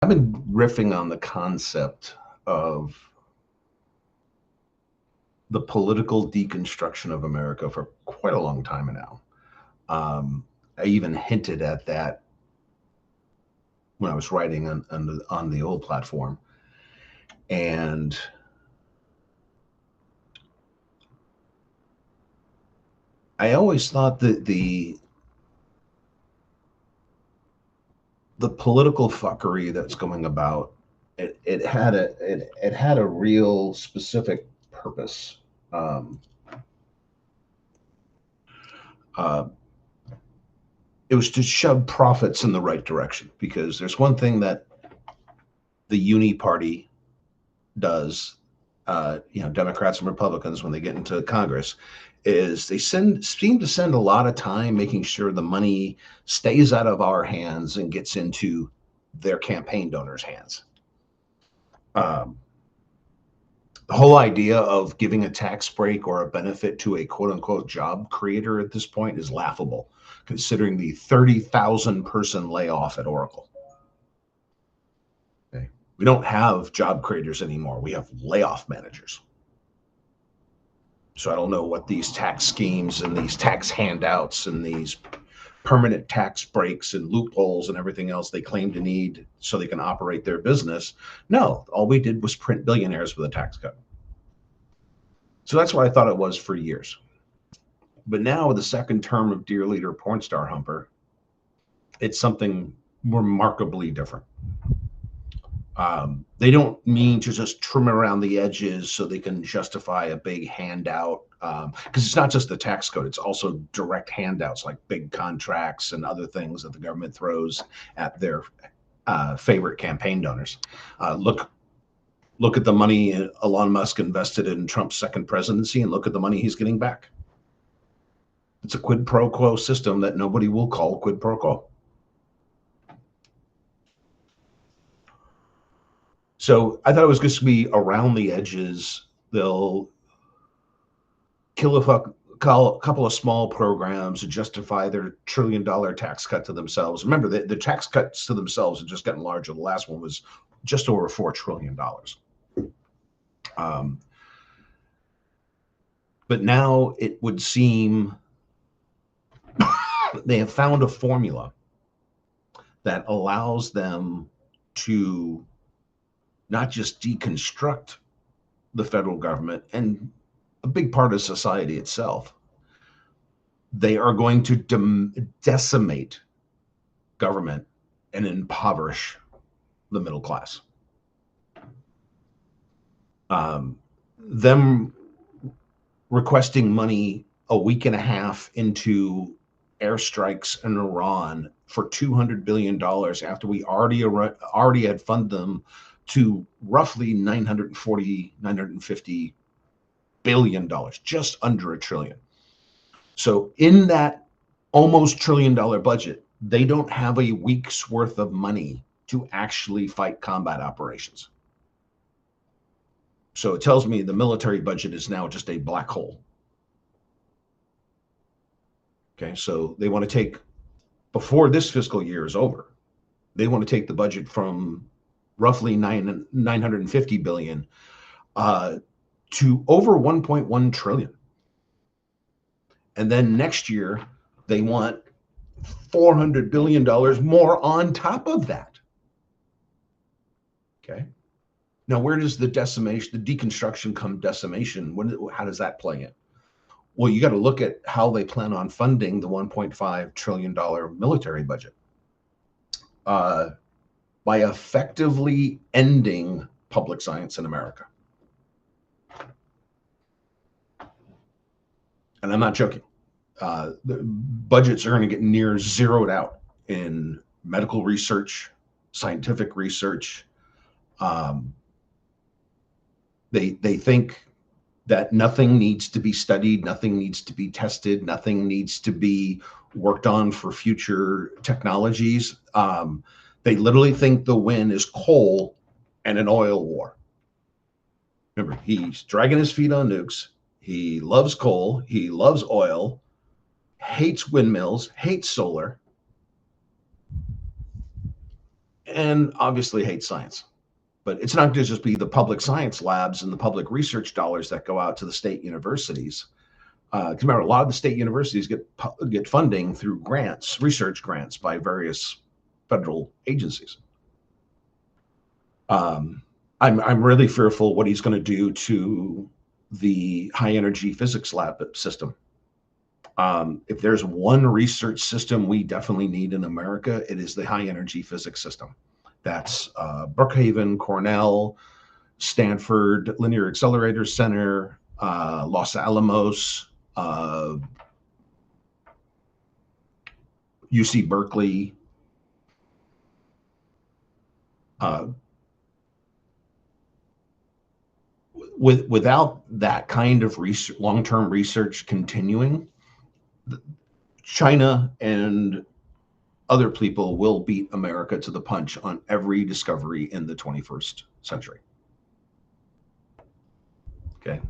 I've been riffing on the concept of the political deconstruction of America for quite a long time now. I even hinted at that when I was writing on the old platform. And I always thought that the political fuckery that's going about, it had a real specific purpose. It was to shove profits in the right direction, because there's one thing that the uni party does, Democrats and Republicans, when they get into Congress, is they seem to spend a lot of time making sure the money stays out of our hands and gets into their campaign donors' hands. The whole idea of giving a tax break or a benefit to a quote unquote job creator at this point is laughable, considering the 30,000 person layoff at Oracle. Okay. We don't have job creators anymore. We have layoff managers. So I don't know what these tax schemes and these tax handouts and these permanent tax breaks and loopholes and everything else they claim to need so they can operate their business. No, all we did was print billionaires with a tax cut. So that's what I thought it was for years. But now with the second term of Dear Leader Porn Star Humper, it's something remarkably different. They don't mean to just trim around the edges so they can justify a big handout, because it's not just the tax code, it's also direct handouts like big contracts and other things that the government throws at their favorite campaign donors. Look at the money Elon Musk invested in Trump's second presidency, and look at the money he's getting back. It's a quid pro quo system that nobody will call quid pro quo. So I thought it was going to be around the edges. They'll kill a couple of small programs to justify their $1 trillion tax cut to themselves. Remember, the tax cuts to themselves have just gotten larger. The last one was just over $4 trillion. But now it would seem they have found a formula that allows them to not just deconstruct the federal government and a big part of society itself. They are going to decimate government and impoverish the middle class. Them requesting money a week and a half into airstrikes in Iran for $200 billion after we already had funded them to roughly $950 billion, just under $1 trillion. So in that almost $1 trillion budget, they don't have a week's worth of money to actually fight combat operations. So it tells me the military budget is now just a black hole. Okay, so they want to take, before this fiscal year is over, they want to take the budget from roughly 950 billion to over 1.1 trillion. And then next year, they want $400 billion more on top of that. Okay. Now, where does the decimation, the deconstruction come decimation? How does that play in? Well, you got to look at how they plan on funding the $1.5 trillion military budget. By effectively ending public science in America. And I'm not joking. The budgets are going to get near zeroed out in medical research, scientific research. They think that nothing needs to be studied, nothing needs to be tested, nothing needs to be worked on for future technologies. They literally think the win is coal and an oil war. Remember, he's dragging his feet on nukes. He loves coal. He loves oil, hates windmills, hates solar. and obviously hate science. But it's not going to just be the public science labs and the public research dollars that go out to the state universities. Because remember, a lot of the state universities get funding through grants, research grants by various federal agencies. I'm really fearful what he's going to do to the high energy physics lab system. If there's one research system we definitely need in America, it is the high energy physics system. That's Brookhaven, Cornell, Stanford, Linear Accelerator Center, Los Alamos, UC Berkeley. Without that kind of long-term research continuing, China and other people will beat America to the punch on every discovery in the 21st century. Okay.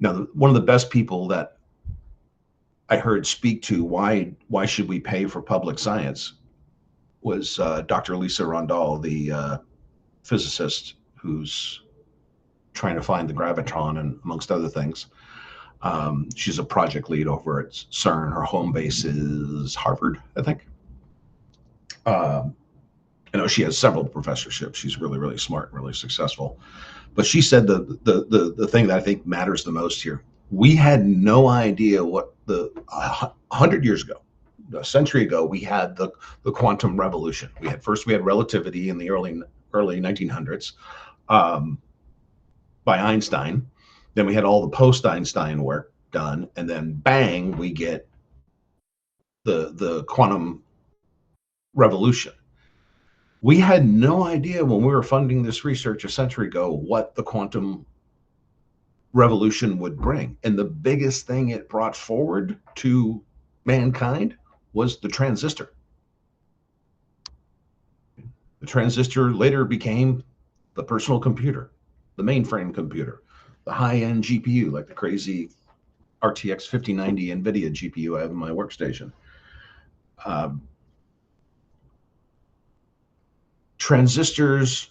Now, one of the best people that I heard speak to why should we pay for public science was Dr. Lisa Randall, the physicist who's trying to find the gravitron and amongst other things. She's a project lead over at CERN. Her home base is Harvard, I think. I know she has several professorships. She's really, really smart, really successful. But she said the thing that I think matters the most here. We had no idea what 100 years ago, a century ago, we had the quantum revolution. We had relativity in the early 1900s. By Einstein. Then we had all the post-Einstein work done, and then bang, we get the quantum revolution. We had no idea when we were funding this research a century ago what the quantum revolution would bring. And the biggest thing it brought forward to mankind was the transistor. The transistor later became the personal computer, the mainframe computer, the high-end GPU, like the crazy RTX 5090 NVIDIA GPU I have in my workstation. Transistors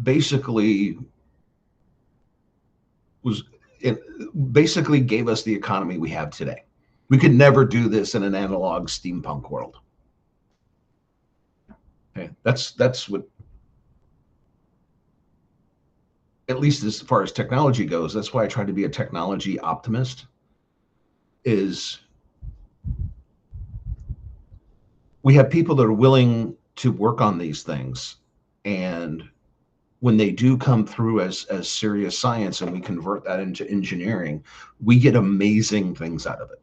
basically gave us the economy we have today. We could never do this in an analog steampunk world. Okay, that's what, at least as far as technology goes, that's why I try to be a technology optimist, is we have people that are willing to work on these things. And when they do come through as serious science and we convert that into engineering, we get amazing things out of it.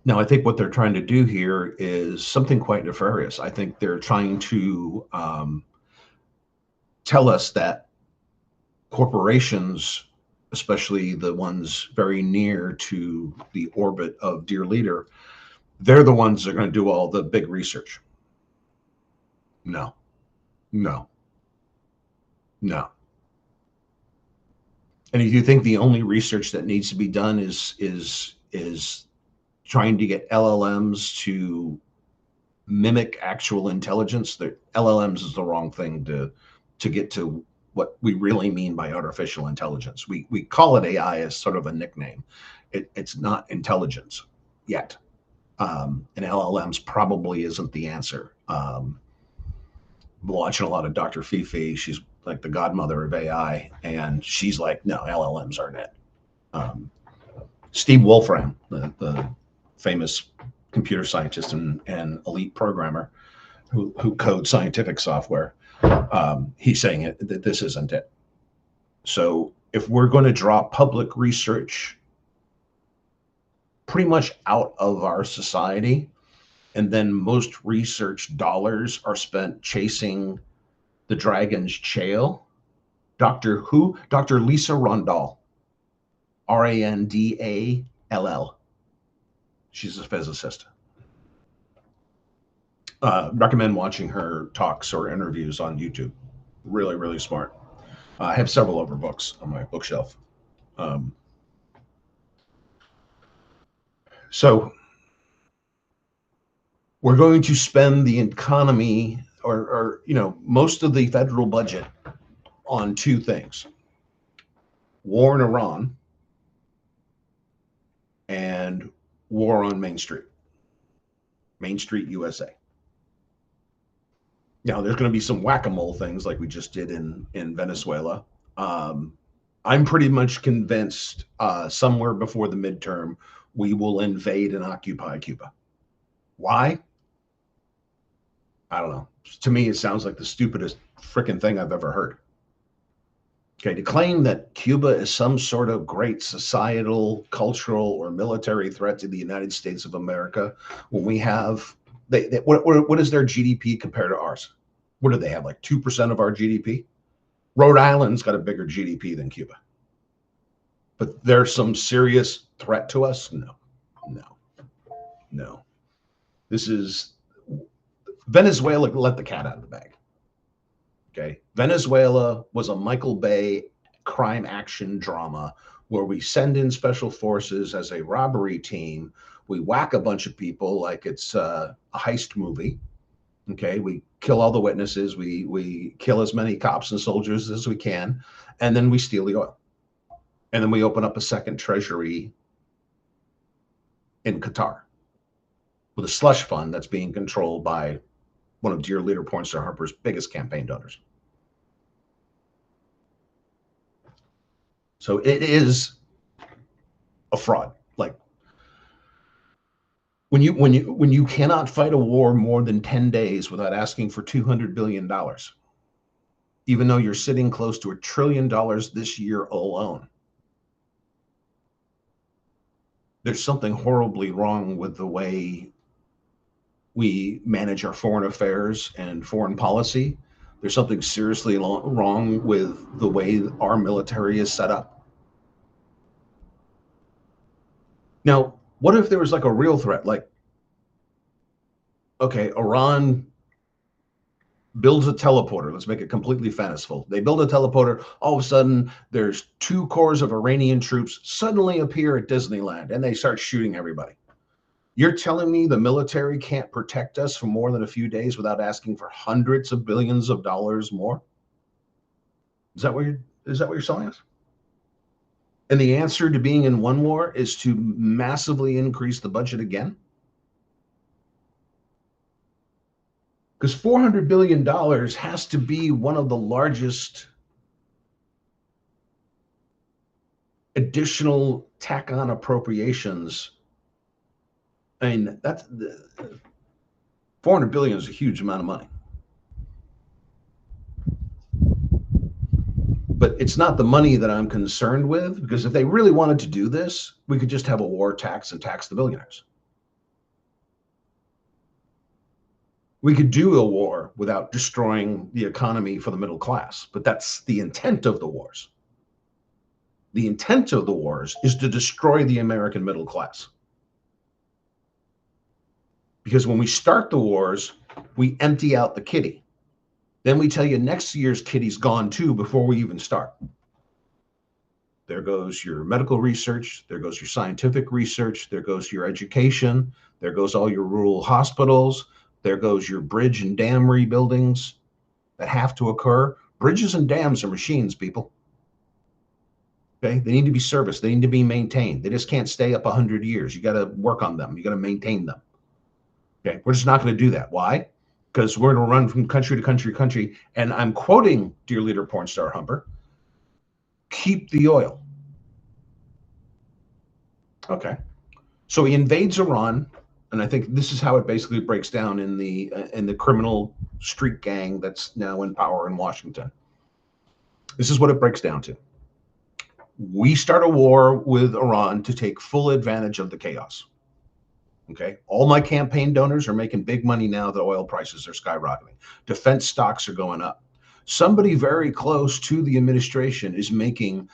Now, I think what they're trying to do here is something quite nefarious. I think they're trying to tell us that corporations, especially the ones very near to the orbit of Dear Leader, they're the ones that are going to do all the big research. No. And if you think the only research that needs to be done is trying to get LLMs to mimic actual intelligence, that LLMs is the wrong thing to get to what we really mean by artificial intelligence. We call it AI as sort of a nickname. It's not intelligence yet. And LLMs probably isn't the answer. I'm watching a lot of Dr. Fifi. She's like the godmother of AI, and she's like, no, LLMs aren't it. Steve Wolfram, the famous computer scientist and elite programmer who codes scientific software, he's saying that this isn't it. So if we're going to draw public research pretty much out of our society, and then most research dollars are spent chasing the dragon's tail, Dr. Lisa Randall, Randall. She's a physicist. Recommend watching her talks or interviews on YouTube. Really, really smart. I have several of her books on my bookshelf. So we're going to spend the economy or most of the federal budget on two things: war in Iran and war on Main Street USA. Now, there's going to be some whack-a-mole things like we just did in Venezuela. I'm pretty much convinced somewhere before the midterm, we will invade and occupy Cuba. Why? I don't know. To me, it sounds like the stupidest freaking thing I've ever heard. Okay, to claim that Cuba is some sort of great societal, cultural, or military threat to the United States of America, when we have, what is their GDP compared to ours? What do they have, like 2% of our GDP? Rhode Island's got a bigger GDP than Cuba. But there's some serious threat to us? No. This is, Venezuela let the cat out of the bag. Okay. Venezuela was a Michael Bay crime action drama where we send in special forces as a robbery team. We whack a bunch of people like it's a heist movie. Okay. We kill all the witnesses. We kill as many cops and soldiers as we can. And then we steal the oil. And then we open up a second treasury in Qatar with a slush fund that's being controlled by one of dear leader Pornstar Harper's biggest campaign donors. So it is a fraud. Like when you cannot fight a war more than 10 days without asking for $200 billion, even though you're sitting close to $1 trillion this year alone, there's something horribly wrong with the way we manage our foreign affairs and foreign policy. There's something seriously wrong with the way our military is set up. Now, what if there was like a real threat? Like, okay, Iran builds a teleporter. Let's make it completely fanciful. They build a teleporter. All of a sudden, there's 2 corps of Iranian troops suddenly appear at Disneyland, and they start shooting everybody. You're telling me the military can't protect us for more than a few days without asking for hundreds of billions of dollars more? Is that what you're selling us? And the answer to being in one war is to massively increase the budget again? Because $400 billion has to be one of the largest additional tack-on appropriations. I mean, that's $400 billion is a huge amount of money. But it's not the money that I'm concerned with, because if they really wanted to do this, we could just have a war tax and tax the billionaires. We could do a war without destroying the economy for the middle class, but that's the intent of the wars. The intent of the wars is to destroy the American middle class. Because when we start the wars, we empty out the kitty. Then we tell you next year's kitty's gone too before we even start. There goes your medical research. There goes your scientific research. There goes your education. There goes all your rural hospitals. There goes your bridge and dam rebuildings that have to occur. Bridges and dams are machines, people. Okay, they need to be serviced. They need to be maintained. They just can't stay up 100 years. You got to work on them. You got to maintain them. Okay, we're just not going to do that. Why? Because we're going to run from country to country to country. And I'm quoting dear leader Pornstar Humper, keep the oil. Okay, so he invades Iran. And I think this is how it basically breaks down in the criminal street gang that's now in power in Washington. This is what it breaks down to. We start a war with Iran to take full advantage of the chaos. Okay, all my campaign donors are making big money now that oil prices are skyrocketing. Defense stocks are going up. Somebody very close to the administration is making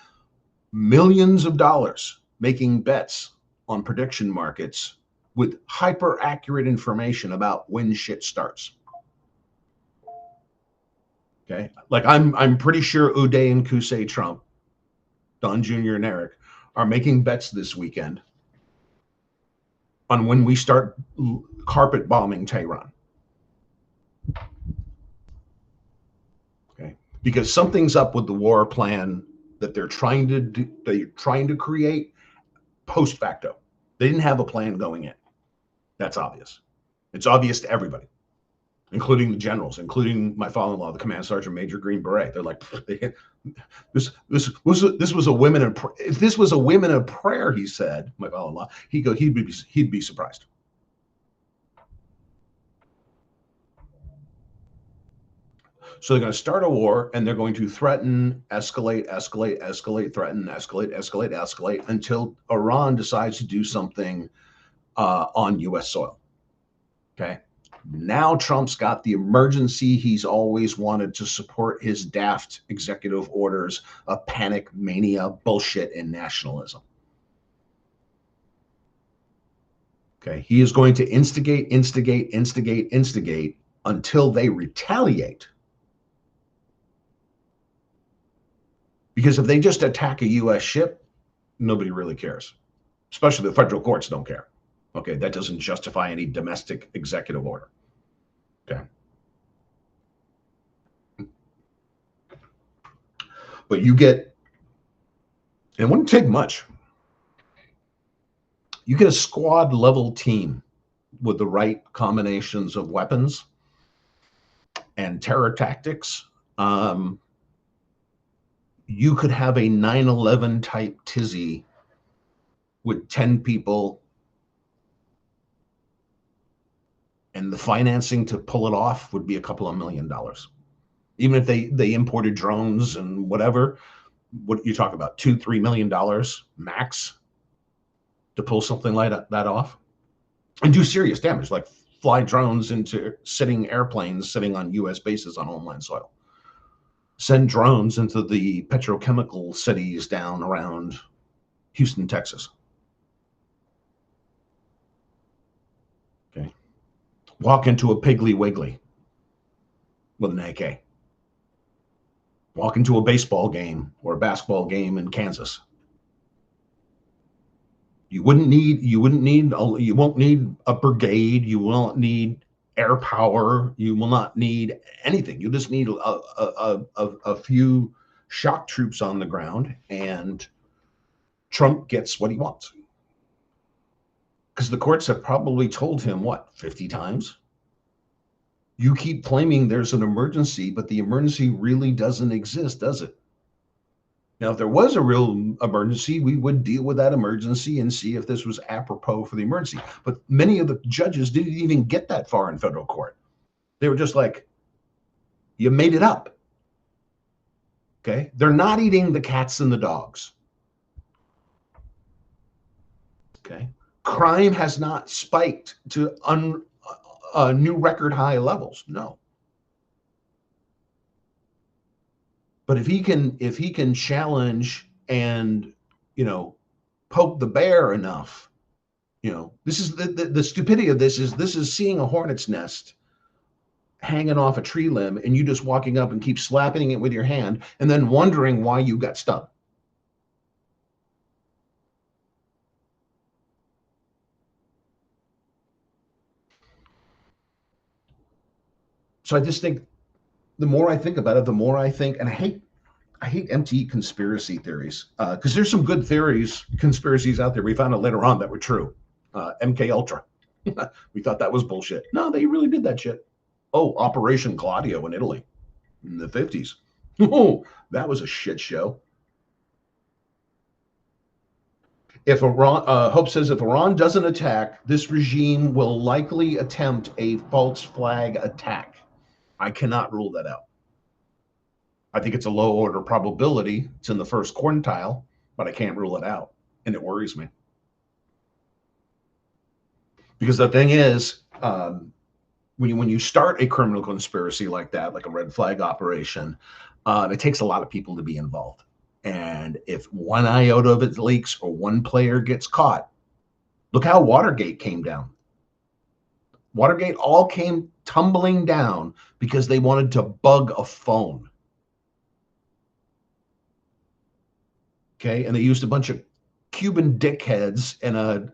millions of dollars, making bets on prediction markets with hyper accurate information about when shit starts. Okay, like I'm pretty sure Uday and Kusei Trump, Don Jr. and Eric, are making bets this weekend on when we start carpet bombing Tehran. Okay, because something's up with the war plan that they're trying to create post facto. They didn't have a plan going in. That's obvious. It's obvious to everybody, including the generals, including my father-in-law, the command sergeant major Green Beret. They're like, this was a women in if this was a women of prayer, he said, my father-in-law, he'd be surprised. So they're going to start a war, and they're going to threaten, escalate, threaten, escalate until Iran decides to do something on U.S. soil. Okay. Now Trump's got the emergency he's always wanted to support his daft executive orders of panic, mania, bullshit, and nationalism. Okay. He is going to instigate until they retaliate. Because if they just attack a U.S. ship, nobody really cares. Especially the federal courts don't care. Okay, that doesn't justify any domestic executive order. Okay. But you get, and it wouldn't take much. You get a squad level team with the right combinations of weapons and terror tactics. You could have a 9/11 type tizzy with 10 people, and the financing to pull it off would be a couple of $1 million. Even if they imported drones and whatever, what you talk about, $2-3 million max to pull something like that off and do serious damage, like fly drones into airplanes sitting on U.S. bases on homeland soil. Send drones into the petrochemical cities down around Houston, Texas. Okay. Walk into a Piggly Wiggly with an AK. Walk into a baseball game or a basketball game in Kansas. You won't need a brigade. You won't need air power. You will not need anything. You just need a few shock troops on the ground, and Trump gets what he wants. Because the courts have probably told him, what, 50 times? You keep claiming there's an emergency, but the emergency really doesn't exist, does it? Now, if there was a real emergency, we would deal with that emergency and see if this was apropos for the emergency. But many of the judges didn't even get that far in federal court. They were just like, you made it up. Okay? They're not eating the cats and the dogs. Okay? Crime has not spiked to new record high levels. No. But if he can challenge and, poke the bear enough, this is the stupidity of this is seeing a hornet's nest hanging off a tree limb and you just walking up and keep slapping it with your hand and then wondering why you got stung. So I just think the more I think about it, the more I think, and I hate empty conspiracy theories because there's some good conspiracies out there. We found out later on that were true. MK Ultra, we thought that was bullshit. No, they really did that shit. Oh, Operation Gladio in Italy in the 50s. Oh, that was a shit show. If Iran, Hope says, if Iran doesn't attack, this regime will likely attempt a false flag attack. I cannot rule that out. I think it's a low order probability. It's in the first quintile, but I can't rule it out. And it worries me. Because the thing is, when you start a criminal conspiracy like that, like a red flag operation, it takes a lot of people to be involved. And if one iota of it leaks or one player gets caught, look how Watergate came down. Watergate all came tumbling down because they wanted to bug a phone. Okay, and they used a bunch of Cuban dickheads and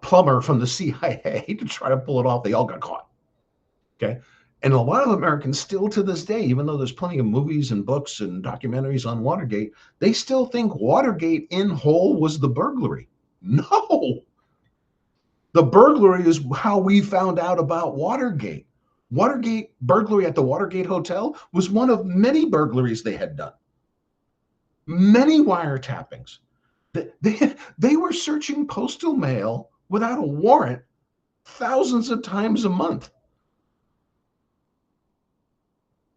plumber from the CIA to try to pull it off. They all got caught. Okay. And a lot of Americans still to this day, even though there's plenty of movies and books and documentaries on Watergate, they still think Watergate in whole was the burglary. No, the burglary is how we found out about Watergate. Watergate burglary at the Watergate Hotel was one of many burglaries they had done. Many wiretappings. They were searching postal mail without a warrant thousands of times a month.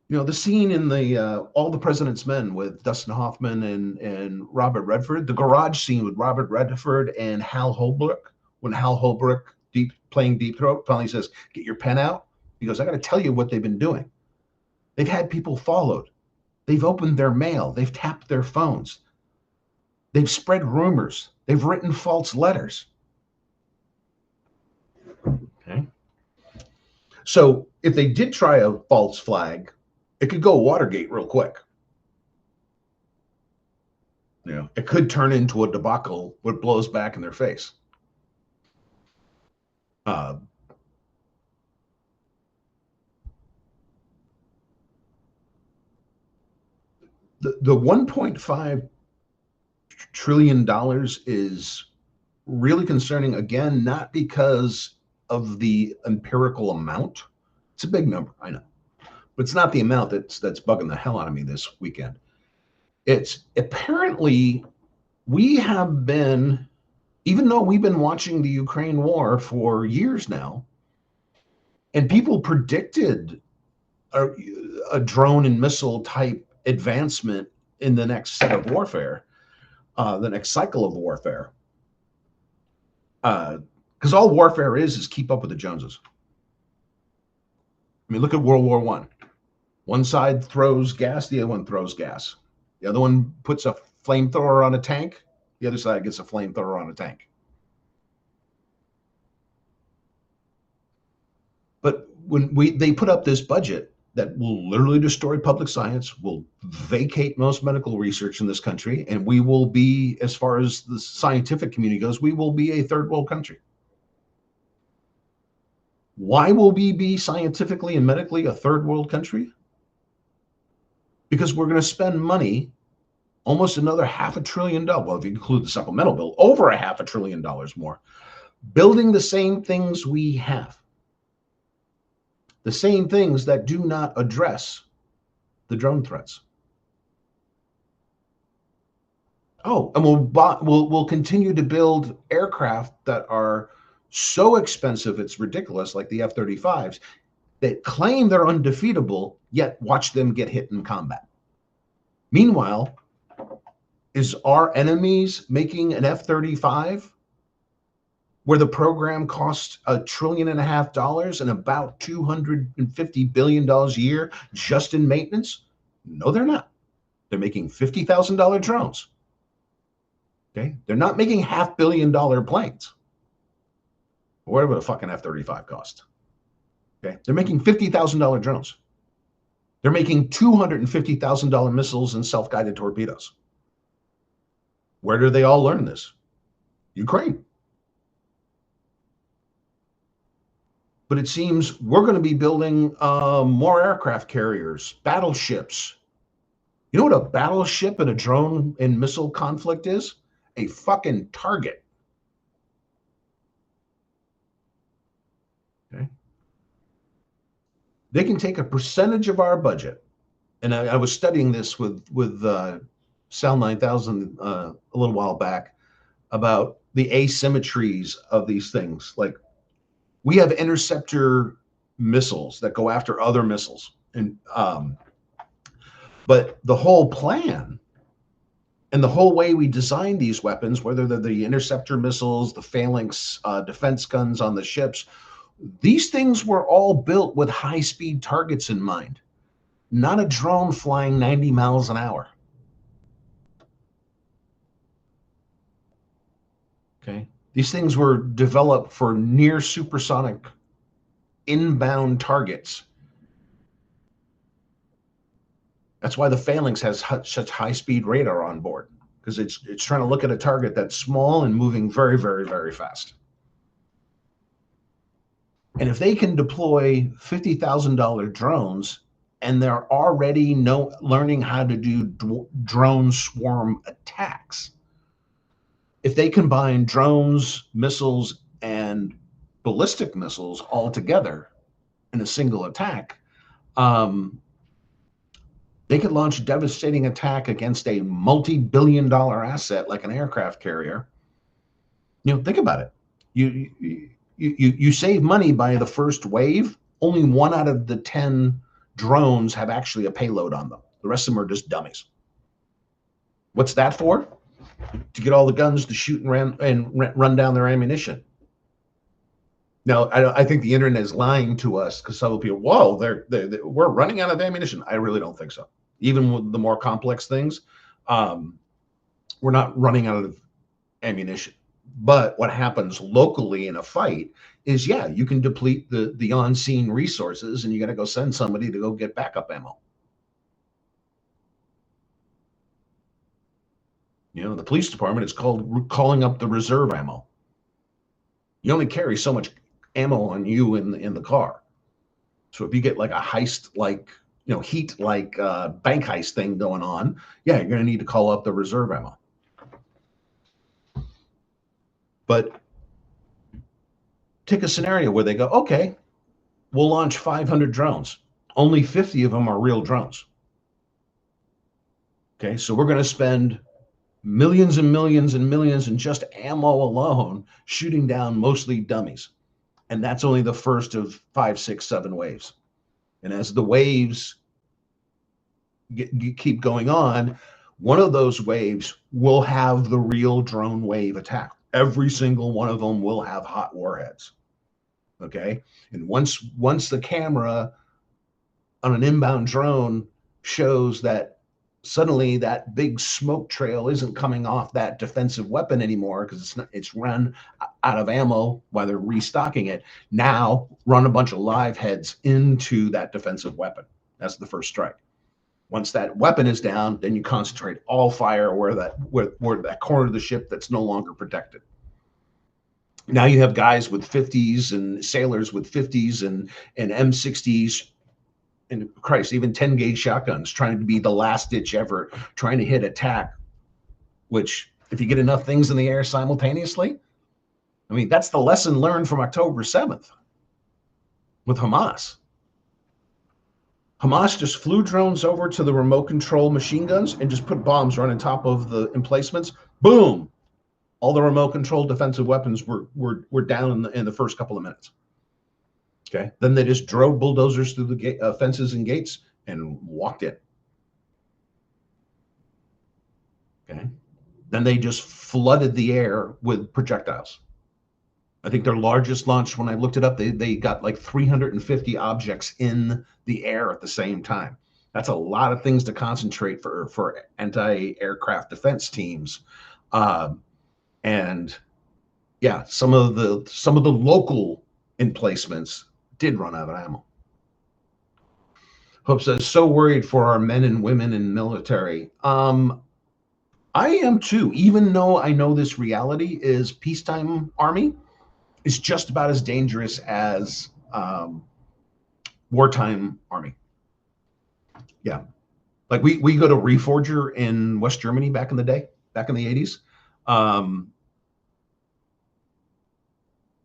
You know, the scene in the All the President's Men with Dustin Hoffman and Robert Redford, the garage scene with Robert Redford and Hal Holbrook, when Hal Holbrook, playing Deep Throat, finally says, "Get your pen out." He goes, "I got to tell you what they've been doing. They've had people followed. They've opened their mail. They've tapped their phones. They've spread rumors. They've written false letters." Okay. So if they did try a false flag, it could go Watergate real quick. You know, it could turn into a debacle where it blows back in their face. The $1.5 trillion is really concerning, again, not because of the empirical amount. It's a big number, I know, but it's not the amount that's bugging the hell out of me this weekend. It's apparently we have been, even though we've been watching the Ukraine war for years now, and people predicted a drone and missile type advancement in the next set of warfare, the next cycle of warfare, because all warfare is keep up with the Joneses. I mean, look at World War I. One side throws gas, the other one throws gas. The other one puts a flamethrower on a tank, the other side gets a flamethrower on a tank. But when they put up this budget that will literally destroy public science, will vacate most medical research in this country, and we will be, as far as the scientific community goes, we will be a third world country. Why will we be scientifically and medically a third world country? Because we're going to spend money, almost another $500 billion, well, if you include the supplemental bill, over $500 billion more, building the same things we have. The same things that do not address the drone threats. Oh, and we'll continue to build aircraft that are so expensive it's ridiculous, like the F-35s, that claim they're undefeatable, yet watch them get hit in combat. Meanwhile, is our enemies making an F-35 where the program costs $1.5 trillion and about $250 billion a year just in maintenance? No, they're not. They're making $50,000 drones. Okay, they're not making $500 million planes, or whatever the fucking F-35 cost. Okay, they're making $50,000 drones. They're making $250,000 missiles and self-guided torpedoes. Where do they all learn this? Ukraine. But it seems we're going to be building more aircraft carriers, battleships. You know what a battleship and a drone and missile conflict is? A fucking target. Okay. They can take a percentage of our budget, and I was studying this with Sal 9000 a little while back about the asymmetries of these things. Like, we have interceptor missiles that go after other missiles, and but the whole plan and the whole way we design these weapons, whether they're the interceptor missiles, the phalanx defense guns on the ships, these things were all built with high-speed targets in mind, not a drone flying 90 miles an hour. Okay. These things were developed for near supersonic inbound targets. That's why the Phalanx has such high-speed radar on board, because it's trying to look at a target that's small and moving very, very, very fast. And if they can deploy $50,000 drones and they're already learning how to do drone swarm attacks, if they combine drones, missiles, and ballistic missiles all together in a single attack, they could launch a devastating attack against a multi-billion-dollar asset like an aircraft carrier. Think about it. You save money by the first wave. Only 1 out of the 10 drones have actually a payload on them. The rest of them are just dummies. What's that for? To get all the guns to shoot and run down their ammunition. Now, I think the internet is lying to us because some people, whoa, we're running out of ammunition. I really don't think so. Even with the more complex things, we're not running out of ammunition. But what happens locally in a fight is, you can deplete the on-scene resources, and you got to go send somebody to go get backup ammo. The police department is called calling up the reserve ammo. You only carry so much ammo on you in the car. So if you get like a heist, like heat, like bank heist thing going on, you're going to need to call up the reserve ammo. But take a scenario where they go, okay, we'll launch 500 drones. Only 50 of them are real drones. Okay, so we're going to spend millions and millions and millions in just ammo alone, shooting down mostly dummies. And that's only the first of 5, 6, 7 waves. And as the waves keep going on, one of those waves will have the real drone wave attack. Every single one of them will have hot warheads. Okay. And once the camera on an inbound drone shows that suddenly that big smoke trail isn't coming off that defensive weapon anymore because it's run out of ammo while they're restocking it. Now run a bunch of live heads into that defensive weapon. That's the first strike. Once that weapon is down, then you concentrate all fire where that corner of the ship that's no longer protected. Now you have guys with 50s and sailors with 50s and M60s and Christ, even 10 gauge shotguns trying to be the last ditch effort, trying to hit attack, which if you get enough things in the air simultaneously, I mean, that's the lesson learned from October 7th with Hamas. Hamas just flew drones over to the remote control machine guns and just put bombs right on top of the emplacements. Boom. All the remote control defensive weapons were down in the first couple of minutes. Okay. Then they just drove bulldozers through the fences and gates and walked in. Okay. Then they just flooded the air with projectiles. I think their largest launch, when I looked it up, they got like 350 objects in the air at the same time. That's a lot of things to concentrate for anti-aircraft defense teams. And yeah, some of the local emplacements did run out of ammo. Hope says, so worried for our men and women in military. I am too, even though I know this reality is peacetime army is just about as dangerous as wartime army. Yeah. Like we go to Reforger in West Germany back in the day, back in the 80s.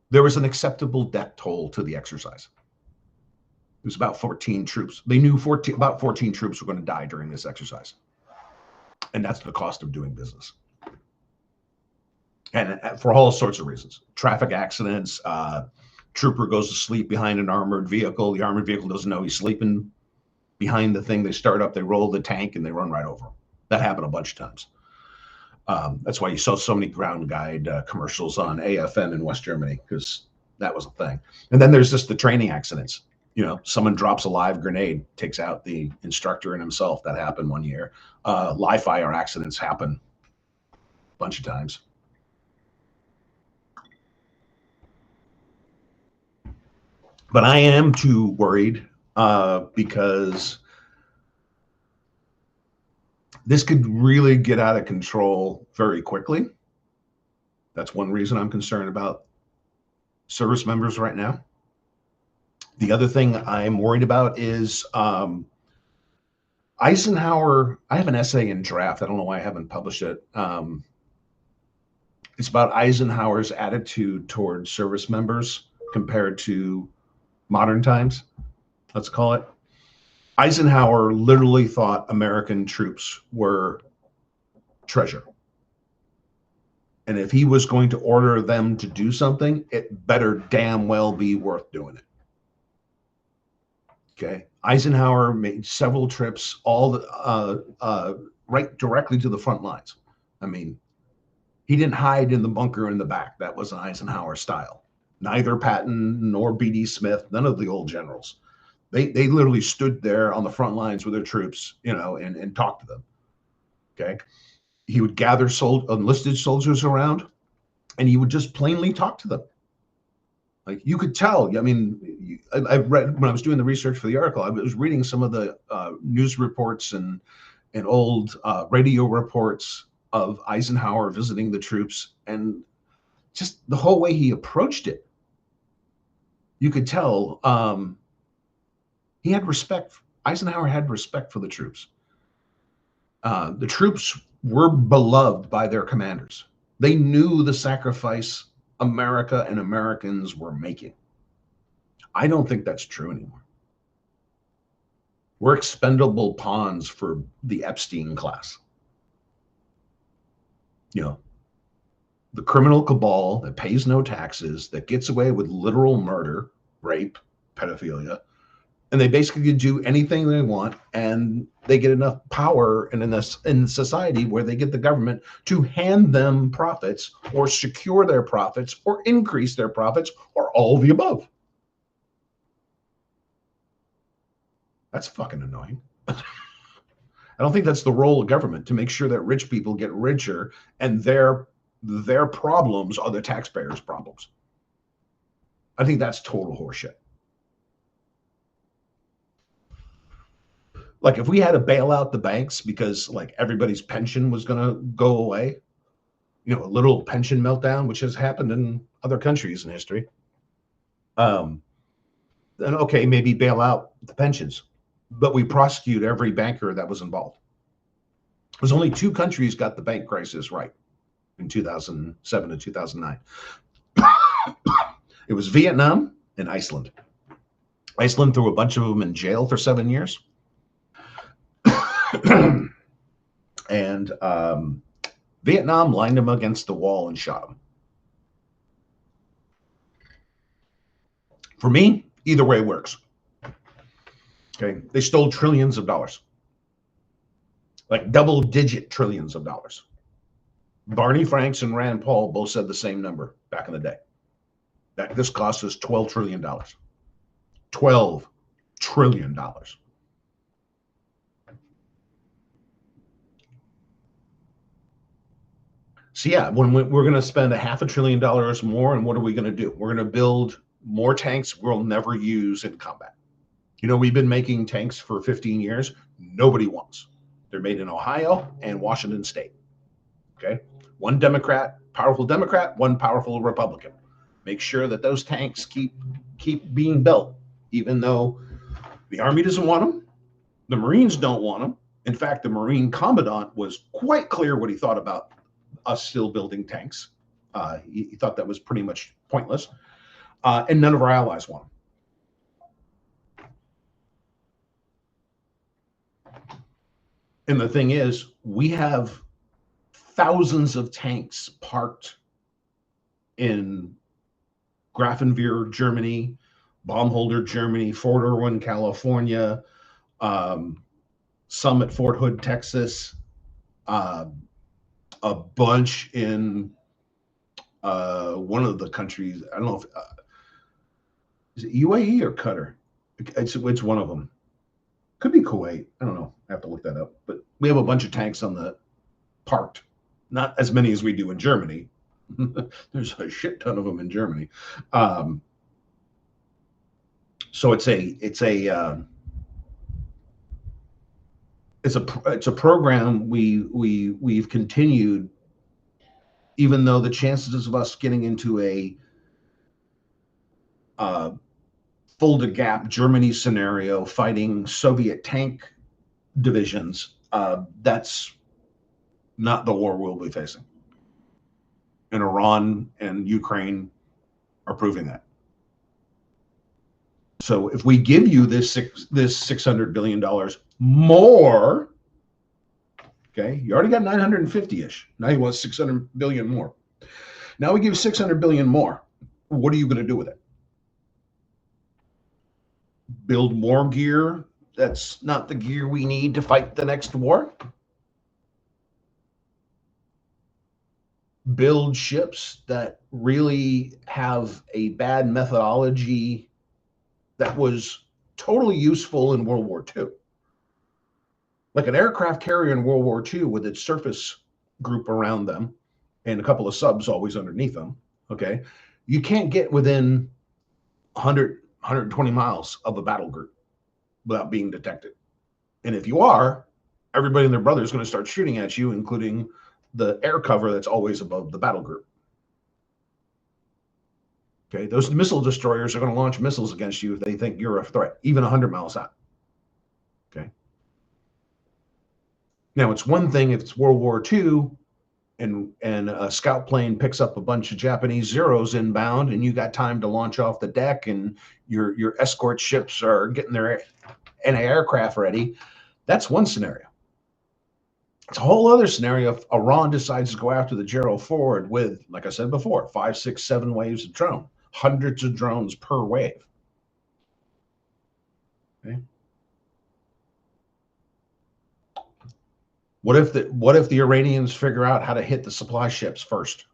There was an acceptable death toll to the exercise. It was about 14 troops. They knew about 14 troops were going to die during this exercise. And that's the cost of doing business. And for all sorts of reasons. Traffic accidents, trooper goes to sleep behind an armored vehicle. The armored vehicle doesn't know he's sleeping behind the thing. They start up, they roll the tank, and they run right over him. That happened a bunch of times. That's why you saw so many ground guide commercials on AFM in West Germany, because that was a thing. And then there's just the training accidents. You know, someone drops a live grenade, takes out the instructor and himself. That happened one year. Live fire accidents happen a bunch of times. But I am too worried because this could really get out of control very quickly. That's one reason I'm concerned about service members right now. The other thing I'm worried about is Eisenhower. I have an essay in draft. I don't know why I haven't published it. It's about Eisenhower's attitude towards service members compared to modern times, let's call it. Eisenhower literally thought American troops were treasure. And if he was going to order them to do something, it better damn well be worth doing it. Okay. Eisenhower made several trips, right directly to the front lines. I mean, he didn't hide in the bunker in the back. That was an Eisenhower style. Neither Patton nor B.D. Smith, none of the old generals. They literally stood there on the front lines with their troops, and talked to them. Okay. He would gather enlisted soldiers around, and he would just plainly talk to them. Like, you could tell. I mean, I read, when I was doing the research for the article, I was reading some of the news reports and old radio reports of Eisenhower visiting the troops, and just the whole way he approached it. You could tell he had respect. Eisenhower had respect for the troops. The troops were beloved by their commanders. They knew the sacrifice America and Americans were making. I don't think that's true anymore. We're expendable pawns for the Epstein class. The criminal cabal that pays no taxes, that gets away with literal murder, rape, pedophilia, and they basically do anything they want, and they get enough power in society where they get the government to hand them profits or secure their profits or increase their profits or all of the above. That's fucking annoying. I don't think that's the role of government, to make sure that rich people get richer and their problems are the taxpayers' problems. I think that's total horseshit. Like, if we had to bail out the banks because like everybody's pension was going to go away, a little pension meltdown, which has happened in other countries in history, then okay, maybe bail out the pensions, but we prosecute every banker that was involved. There's only 2 countries got the bank crisis right in 2007 and 2009. It was Vietnam and Iceland. Iceland threw a bunch of them in jail for 7 years. And Vietnam lined them against the wall and shot them. For me, either way works. Okay, they stole trillions of dollars, like double-digit trillions of dollars. Barney Franks and Rand Paul both said the same number back in the day. That this cost us $12 trillion. $12 trillion. So yeah, when we're going to spend $500 billion more, and what are we going to do? We're going to build more tanks we'll never use in combat. We've been making tanks for 15 years. Nobody wants. They're made in Ohio and Washington State. Okay, one powerful Democrat, one powerful Republican. Make sure that those tanks keep being built, even though the Army doesn't want them, the Marines don't want them. In fact, the Marine Commandant was quite clear what he thought about us still building tanks. He thought that was pretty much pointless. And none of our allies want them. And the thing is, we have thousands of tanks parked in Grafenwehr, Germany, Baumholder, Germany, Fort Irwin, California, some at Fort Hood, Texas, a bunch in one of the countries. I don't know if is it UAE or Qatar. It's one of them. Could be Kuwait. I don't know. I have to look that up. But we have a bunch of tanks on the parked. Not as many as we do in Germany. There's a shit ton of them in Germany. So it's a program we've continued, even though the chances of us getting into a Fulda Gap, Germany scenario, fighting Soviet tank divisions, that's not the war we'll be facing. And Iran and Ukraine are proving that. So if we give you this $600 billion more, okay, you already got 950-ish. Now you want 600 billion more. Now we give 600 billion more. What are you going to do with it? Build more gear that's not the gear we need to fight the next war? Build ships that really have a bad methodology that was totally useful in World War II. Like an aircraft carrier in World War II with its surface group around them and a couple of subs always underneath them, okay? You can't get within 100, 120 miles of a battle group without being detected. And if you are, everybody and their brother is going to start shooting at you, including the air cover that's always above the battle group. Okay, those missile destroyers are going to launch missiles against you if they think you're a threat, even 100 miles out. Okay. Now, it's one thing if it's World War II and a scout plane picks up a bunch of Japanese Zeros inbound and you got time to launch off the deck and your escort ships are getting their anti-aircraft ready. That's one scenario. It's a whole other scenario if Iran decides to go after the Gerald Ford with, like I said before, 5, 6, 7 waves of drone, hundreds of drones per wave. Okay. What if the Iranians figure out how to hit the supply ships first?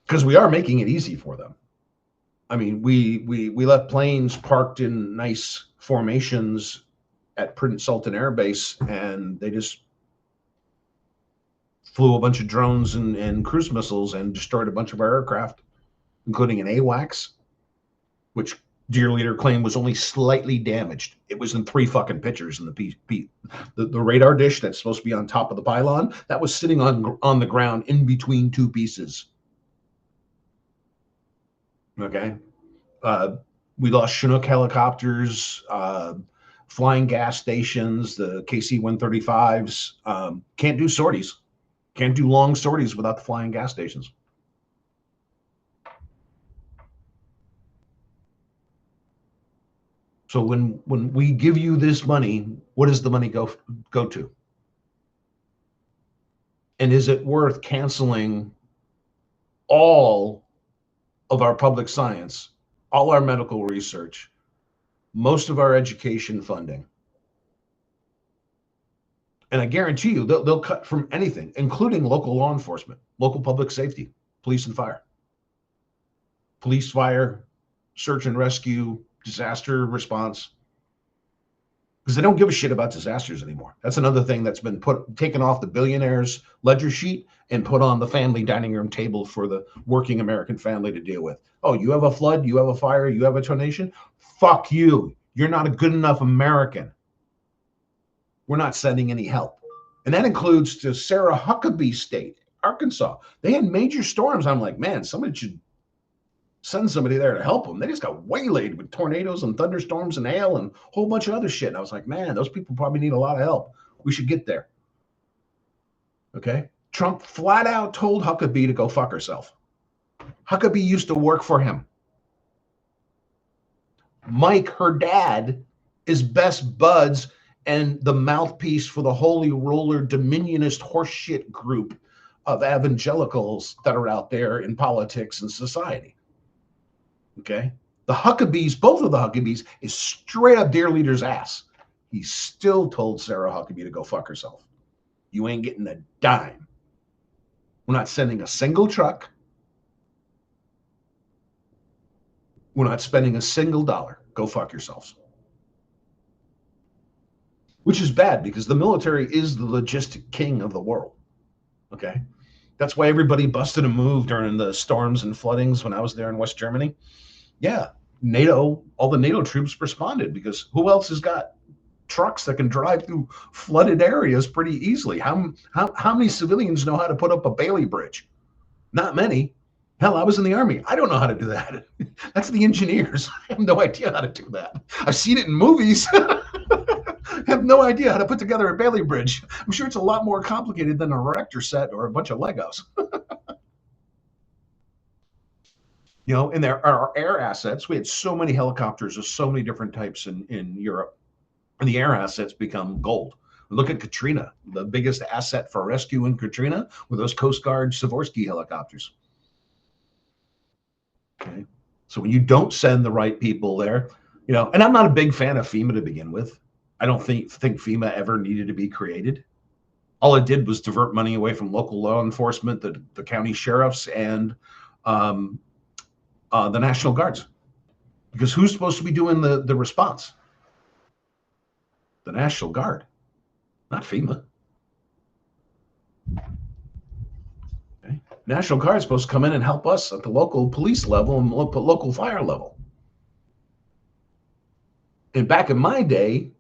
Because we are making it easy for them. I mean, we left planes parked in nice formations at Prince Sultan Air Base, and they just flew a bunch of drones and cruise missiles and destroyed a bunch of our aircraft, including an AWACS, which Dear Leader claimed was only slightly damaged. It was in 3 fucking pictures in the radar dish that's supposed to be on top of the pylon, that was sitting on the ground in between 2 pieces. Okay. We lost Chinook helicopters, flying gas stations, the KC-135s. Can't do sorties. Can't do long sorties without the flying gas stations. So when we give you this money, what does the money go to? And is it worth canceling all of our public science, all our medical research, most of our education funding? And I guarantee you they'll cut from anything, including local law enforcement, local public safety, police and fire. Police, fire, search and rescue, disaster response. Because they don't give a shit about disasters anymore. That's another thing that's been taken off the billionaires' ledger sheet and put on the family dining room table for the working American family to deal with. Oh, you have a flood, you have a fire, you have a tornado? Fuck you. You're not a good enough American. We're not sending any help. And that includes to Sarah Huckabee State, Arkansas. They had major storms. I'm like, man, somebody should send somebody there to help them. They just got waylaid with tornadoes and thunderstorms and hail and a whole bunch of other shit. And I was like, man, those people probably need a lot of help. We should get there. Okay. Trump flat out told Huckabee to go fuck herself. Huckabee used to work for him. Mike, her dad, is best buds and the mouthpiece for the holy roller dominionist horseshit group of evangelicals that are out there in politics and society. Okay. The Huckabees, both of the Huckabees, is straight up Dear Leader's ass. He still told Sarah Huckabee to go fuck herself. You ain't getting a dime. We're not sending a single truck. We're not spending a single dollar. Go fuck yourselves. Which is bad because the military is the logistic king of the world. Okay. That's why everybody busted a move during the storms and floodings when I was there in West Germany. Yeah, NATO, all the NATO troops responded because who else has got trucks that can drive through flooded areas pretty easily? How many civilians know how to put up a Bailey bridge? Not many. Hell, I was in the Army. I don't know how to do that. That's the engineers. I have no idea how to do that. I've seen it in movies. I have no idea how to put together a Bailey bridge. I'm sure it's a lot more complicated than a reactor set or a bunch of Legos. And there are our air assets. We had so many helicopters of so many different types in Europe, and the air assets become gold. Look at Katrina. The biggest asset for rescue in Katrina were those Coast Guard Sikorsky helicopters. Okay. So when you don't send the right people there, and I'm not a big fan of FEMA to begin with. I don't think FEMA ever needed to be created. All it did was divert money away from local law enforcement, the county sheriffs, and the National Guards. Because who's supposed to be doing the response? The National Guard, not FEMA. Okay. National Guard is supposed to come in and help us at the local police level and local fire level. And back in my day,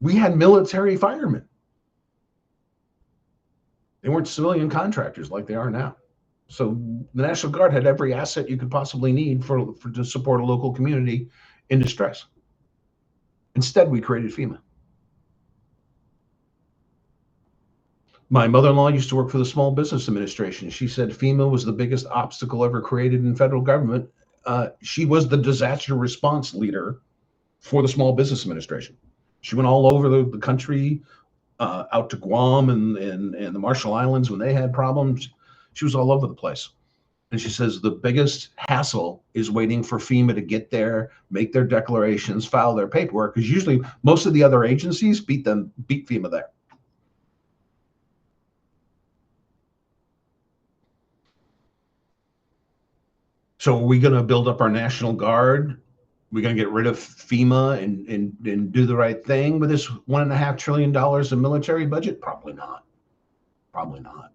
we had military firemen. They weren't civilian contractors like they are now. So the National Guard had every asset you could possibly need to support a local community in distress. Instead, we created FEMA. My mother-in-law used to work for the Small Business Administration. She said FEMA was the biggest obstacle ever created in federal government. She was the disaster response leader for the Small Business Administration. She went all over the country, out to Guam and the Marshall Islands when they had problems. She was all over the place. And she says the biggest hassle is waiting for FEMA to get there, make their declarations, file their paperwork, because usually most of the other agencies beat FEMA there. So are we going to build up our National Guard? We're going to get rid of FEMA and do the right thing with this $1.5 trillion of military budget? Probably not. Probably not.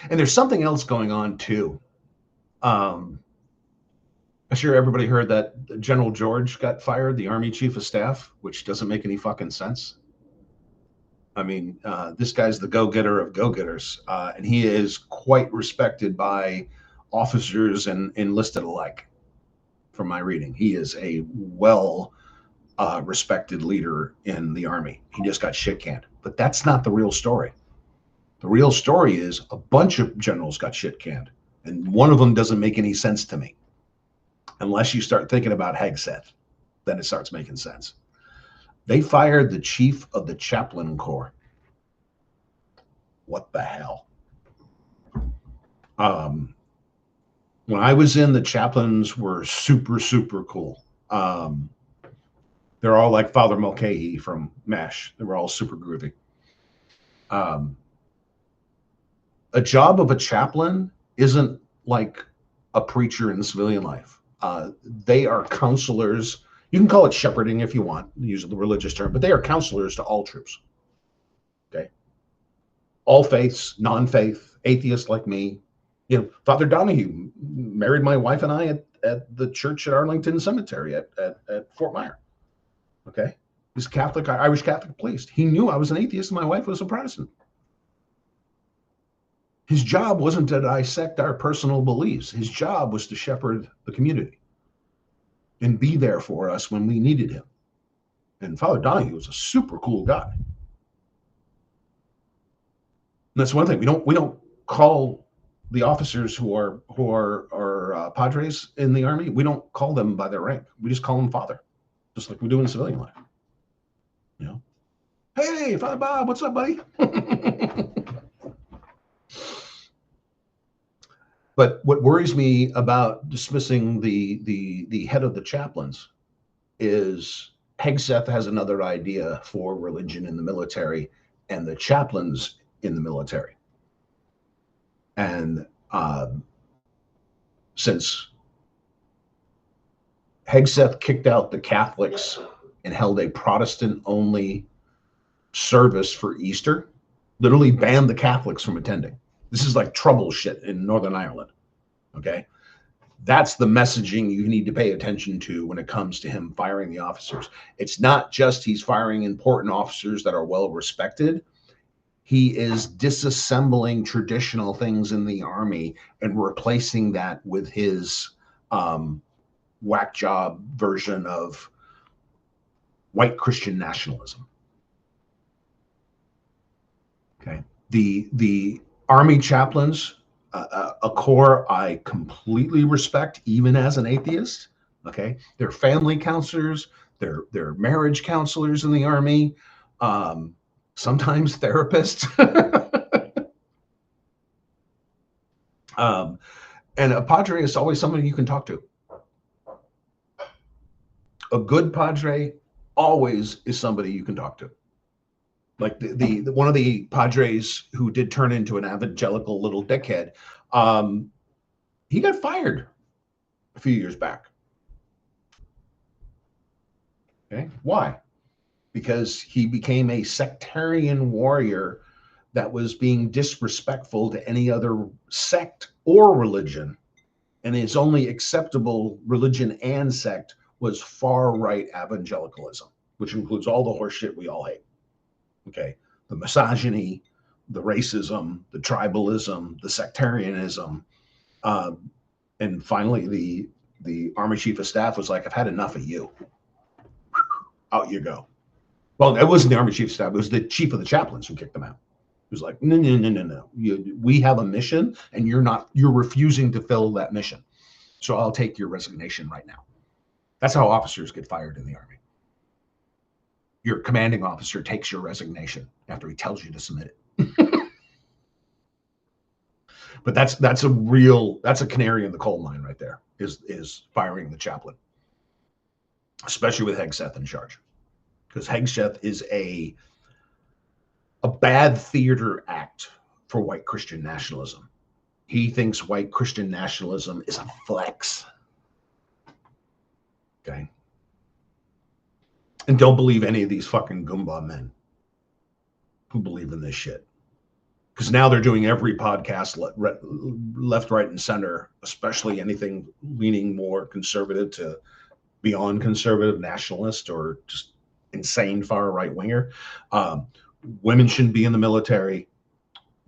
And there's something else going on too. I'm sure everybody heard that General George got fired, the Army Chief of Staff, which doesn't make any fucking sense. I mean, this guy's the go-getter of go-getters, and he is quite respected by officers and enlisted alike. From my reading, he is a respected leader in the Army. He just got shit canned, but that's not the real story. The real story is a bunch of generals got shit canned, and one of them doesn't make any sense to me, unless you start thinking about Hegseth. Then it starts making sense. They fired the chief of the chaplain corps. What the hell? When I was in, the chaplains were super, super cool. They're all like Father Mulcahy from MASH. They were all super groovy. A job of a chaplain isn't like a preacher in civilian life. They are counselors. You can call it shepherding if you want, use the religious term, but they are counselors to all troops. Okay. All faiths, non-faith, atheists like me. Father Donahue married my wife and I at the church at Arlington Cemetery at Fort Myer. Okay. He's Catholic, Irish Catholic priest. He knew I was an atheist and my wife was a Protestant. His job wasn't to dissect our personal beliefs. His job was to shepherd the community and be there for us when we needed him. And Father Donahue was a super cool guy. And that's one thing. We don't call the officers who are padres in the Army. We don't call them by their rank. We just call them Father, just like we do in civilian life. Hey, Father Bob, what's up, buddy? But what worries me about dismissing the head of the chaplains is Hegseth has another idea for religion in the military and the chaplains in the military. And since Hegseth kicked out the Catholics and held a Protestant-only service for Easter, literally banned the Catholics from attending. This is like trouble shit in Northern Ireland, okay? That's the messaging you need to pay attention to when it comes to him firing the officers. It's not just he's firing important officers that are well respected. He is disassembling traditional things in the army and replacing that with his whack job version of white Christian nationalism. Okay. The army chaplains, a corps I completely respect, even as an atheist. Okay. They're family counselors, they're marriage counselors in the army, sometimes therapists. And a padre is always somebody you can talk to. A good padre always is somebody you can talk to. Like the one of the padres who did turn into an evangelical little dickhead, he got fired a few years back. Okay, why? Because he became a sectarian warrior that was being disrespectful to any other sect or religion, and his only acceptable religion and sect was far-right evangelicalism, which includes all the horse shit we all hate. Okay, the misogyny, the racism, the tribalism, the sectarianism, and finally the Army Chief of Staff was like, "I've had enough of you. Out you go." Well, it wasn't the Army Chief of Staff; it was the Chief of the Chaplains who kicked them out. It was like, no. We have a mission, and you're refusing to fill that mission. So I'll take your resignation right now. That's how officers get fired in the Army. Your commanding officer takes your resignation after he tells you to submit it. But that's a canary in the coal mine right there, is firing the chaplain, especially with Hegseth in charge, because Hegseth is a bad theater act for white Christian nationalism. He thinks white Christian nationalism is a flex. Okay. And don't believe any of these fucking Goomba men who believe in this shit. Because now they're doing every podcast left, right, and center, especially anything leaning more conservative to beyond conservative, nationalist, or just insane far right winger. Women shouldn't be in the military.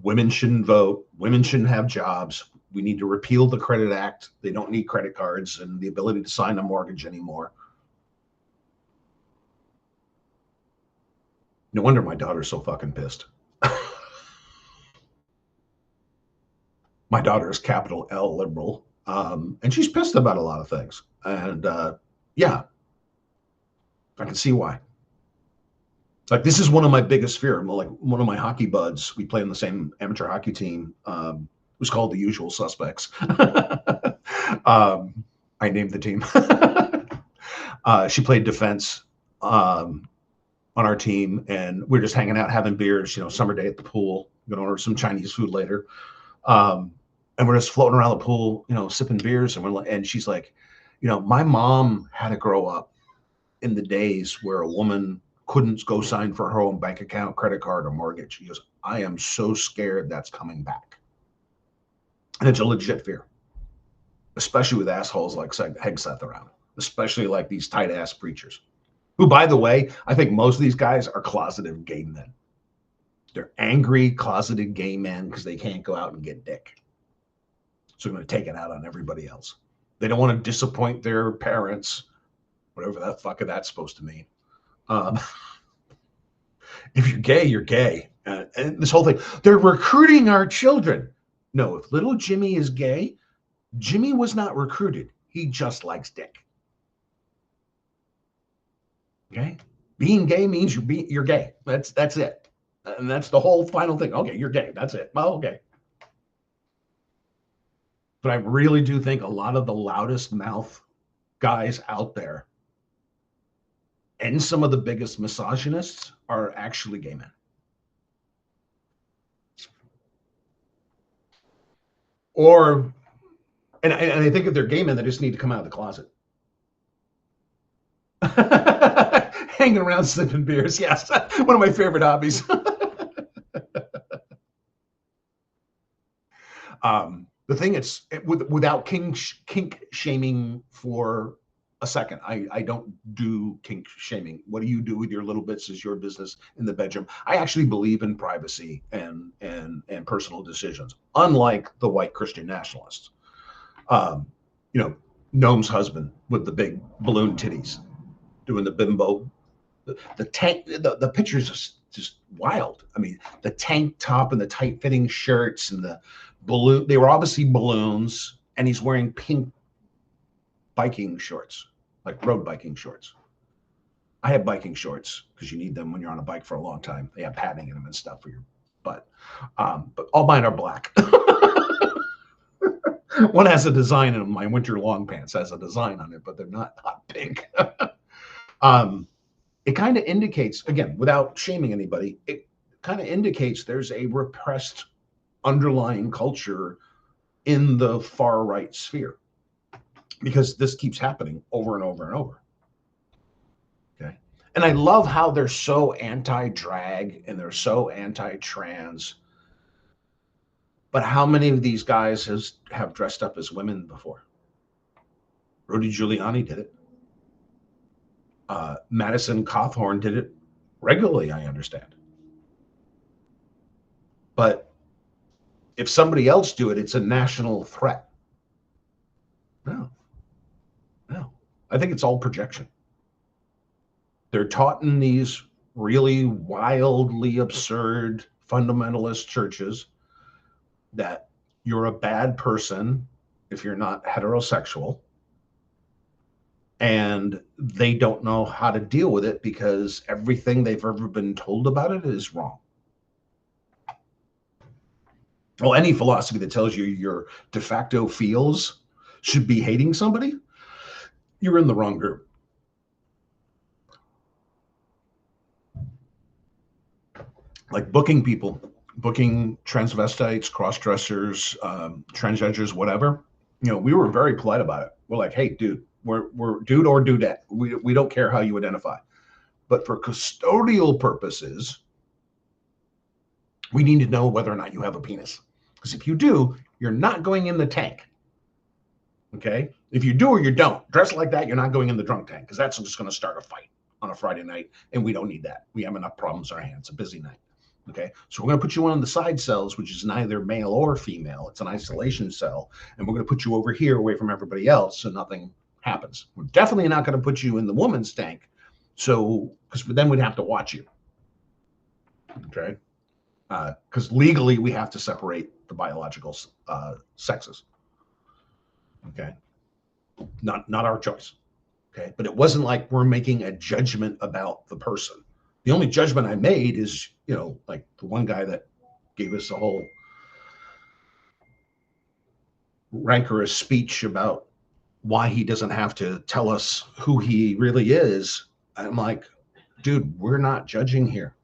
Women shouldn't vote. Women shouldn't have jobs. We need to repeal the Credit Act. They don't need credit cards and the ability to sign a mortgage anymore. No wonder my daughter's so fucking pissed. My daughter is capital L liberal, and she's pissed about a lot of things. And yeah, I can see why. Like, this is one of my biggest fears. Like, one of my hockey buds, we play on the same amateur hockey team, was called the Usual Suspects. I named the team. She played defense on our team, and we're just hanging out, having beers, summer day at the pool. We're going to order some Chinese food later. And we're just floating around the pool, sipping beers. And she's like, my mom had to grow up in the days where a woman couldn't go sign for her own bank account, credit card, or mortgage. She goes, I am so scared that's coming back. And it's a legit fear, especially with assholes like Hegseth around, especially like these tight ass preachers, who, by the way, I think most of these guys are closeted gay men. They're angry, closeted gay men because they can't go out and get dick. So they're going to take it out on everybody else. They don't want to disappoint their parents, whatever the fuck that's supposed to mean. If you're gay, you're gay. And this whole thing, they're recruiting our children. No, if little Jimmy is gay, Jimmy was not recruited. He just likes dick. Okay? Being gay means you're gay. That's it. And that's the whole final thing. Okay, you're gay. That's it. Well, okay. But I really do think a lot of the loudest mouth guys out there and some of the biggest misogynists are actually gay men. And I think if they're gay men, they just need to come out of the closet. Hanging around sipping beers. Yes, one of my favorite hobbies. The thing is, without kink shaming for a second. I don't do kink shaming. What do you do with your little bits is your business in the bedroom. I actually believe in privacy and personal decisions, unlike the white Christian nationalists. You know, Noam's husband with the big balloon titties doing the bimbo. The tank, the pictures just wild. I mean, the tank top and the tight fitting shirts and the balloon, they were obviously balloons, and he's wearing pink biking shorts, like road biking shorts. I have biking shorts because you need them when you're on a bike for a long time. They have padding in them and stuff for your butt. But all mine are black. One has a design in them. My winter long pants has a design on it, but they're not hot pink. It kind of indicates, again, without shaming anybody, it kind of indicates there's a repressed underlying culture in the far right sphere, because this keeps happening over and over and over. Okay. And I love how they're so anti-drag and they're so anti-trans. But how many of these guys have dressed up as women before? Rudy Giuliani did it. Madison Cawthorn did it regularly, I understand. But if somebody else do it, it's a national threat. No. I think it's all projection. They're taught in these really wildly absurd fundamentalist churches that you're a bad person if you're not heterosexual. And they don't know how to deal with it because everything they've ever been told about it is wrong. Well, any philosophy that tells you your de facto feels should be hating somebody, you're in the wrong group. Like booking people, booking transvestites, cross-dressers, transgenders, whatever. You know, we were very polite about it. We're like, hey, dude, we're dude or dudette. We don't care how you identify. But for custodial purposes, we need to know whether or not you have a penis. Because if you do, you're not going in the tank. Okay? If you do or you don't, dress like that, you're not going in the drunk tank, because that's just going to start a fight on a Friday night, and we don't need that. We have enough problems on our hands. It's a busy night. Okay, so we're going to put you on the side cells, which is neither male or female. It's an isolation cell. And we're going to put you over here away from everybody else so nothing happens. We're definitely not going to put you in the woman's tank. So, because then we'd have to watch you. Okay, because legally we have to separate the biological sexes. Okay, not our choice. Okay, but it wasn't like we're making a judgment about the person. The only judgment I made is, you know, like the one guy that gave us a whole rancorous speech about why he doesn't have to tell us who he really is. I'm like, dude, we're not judging here.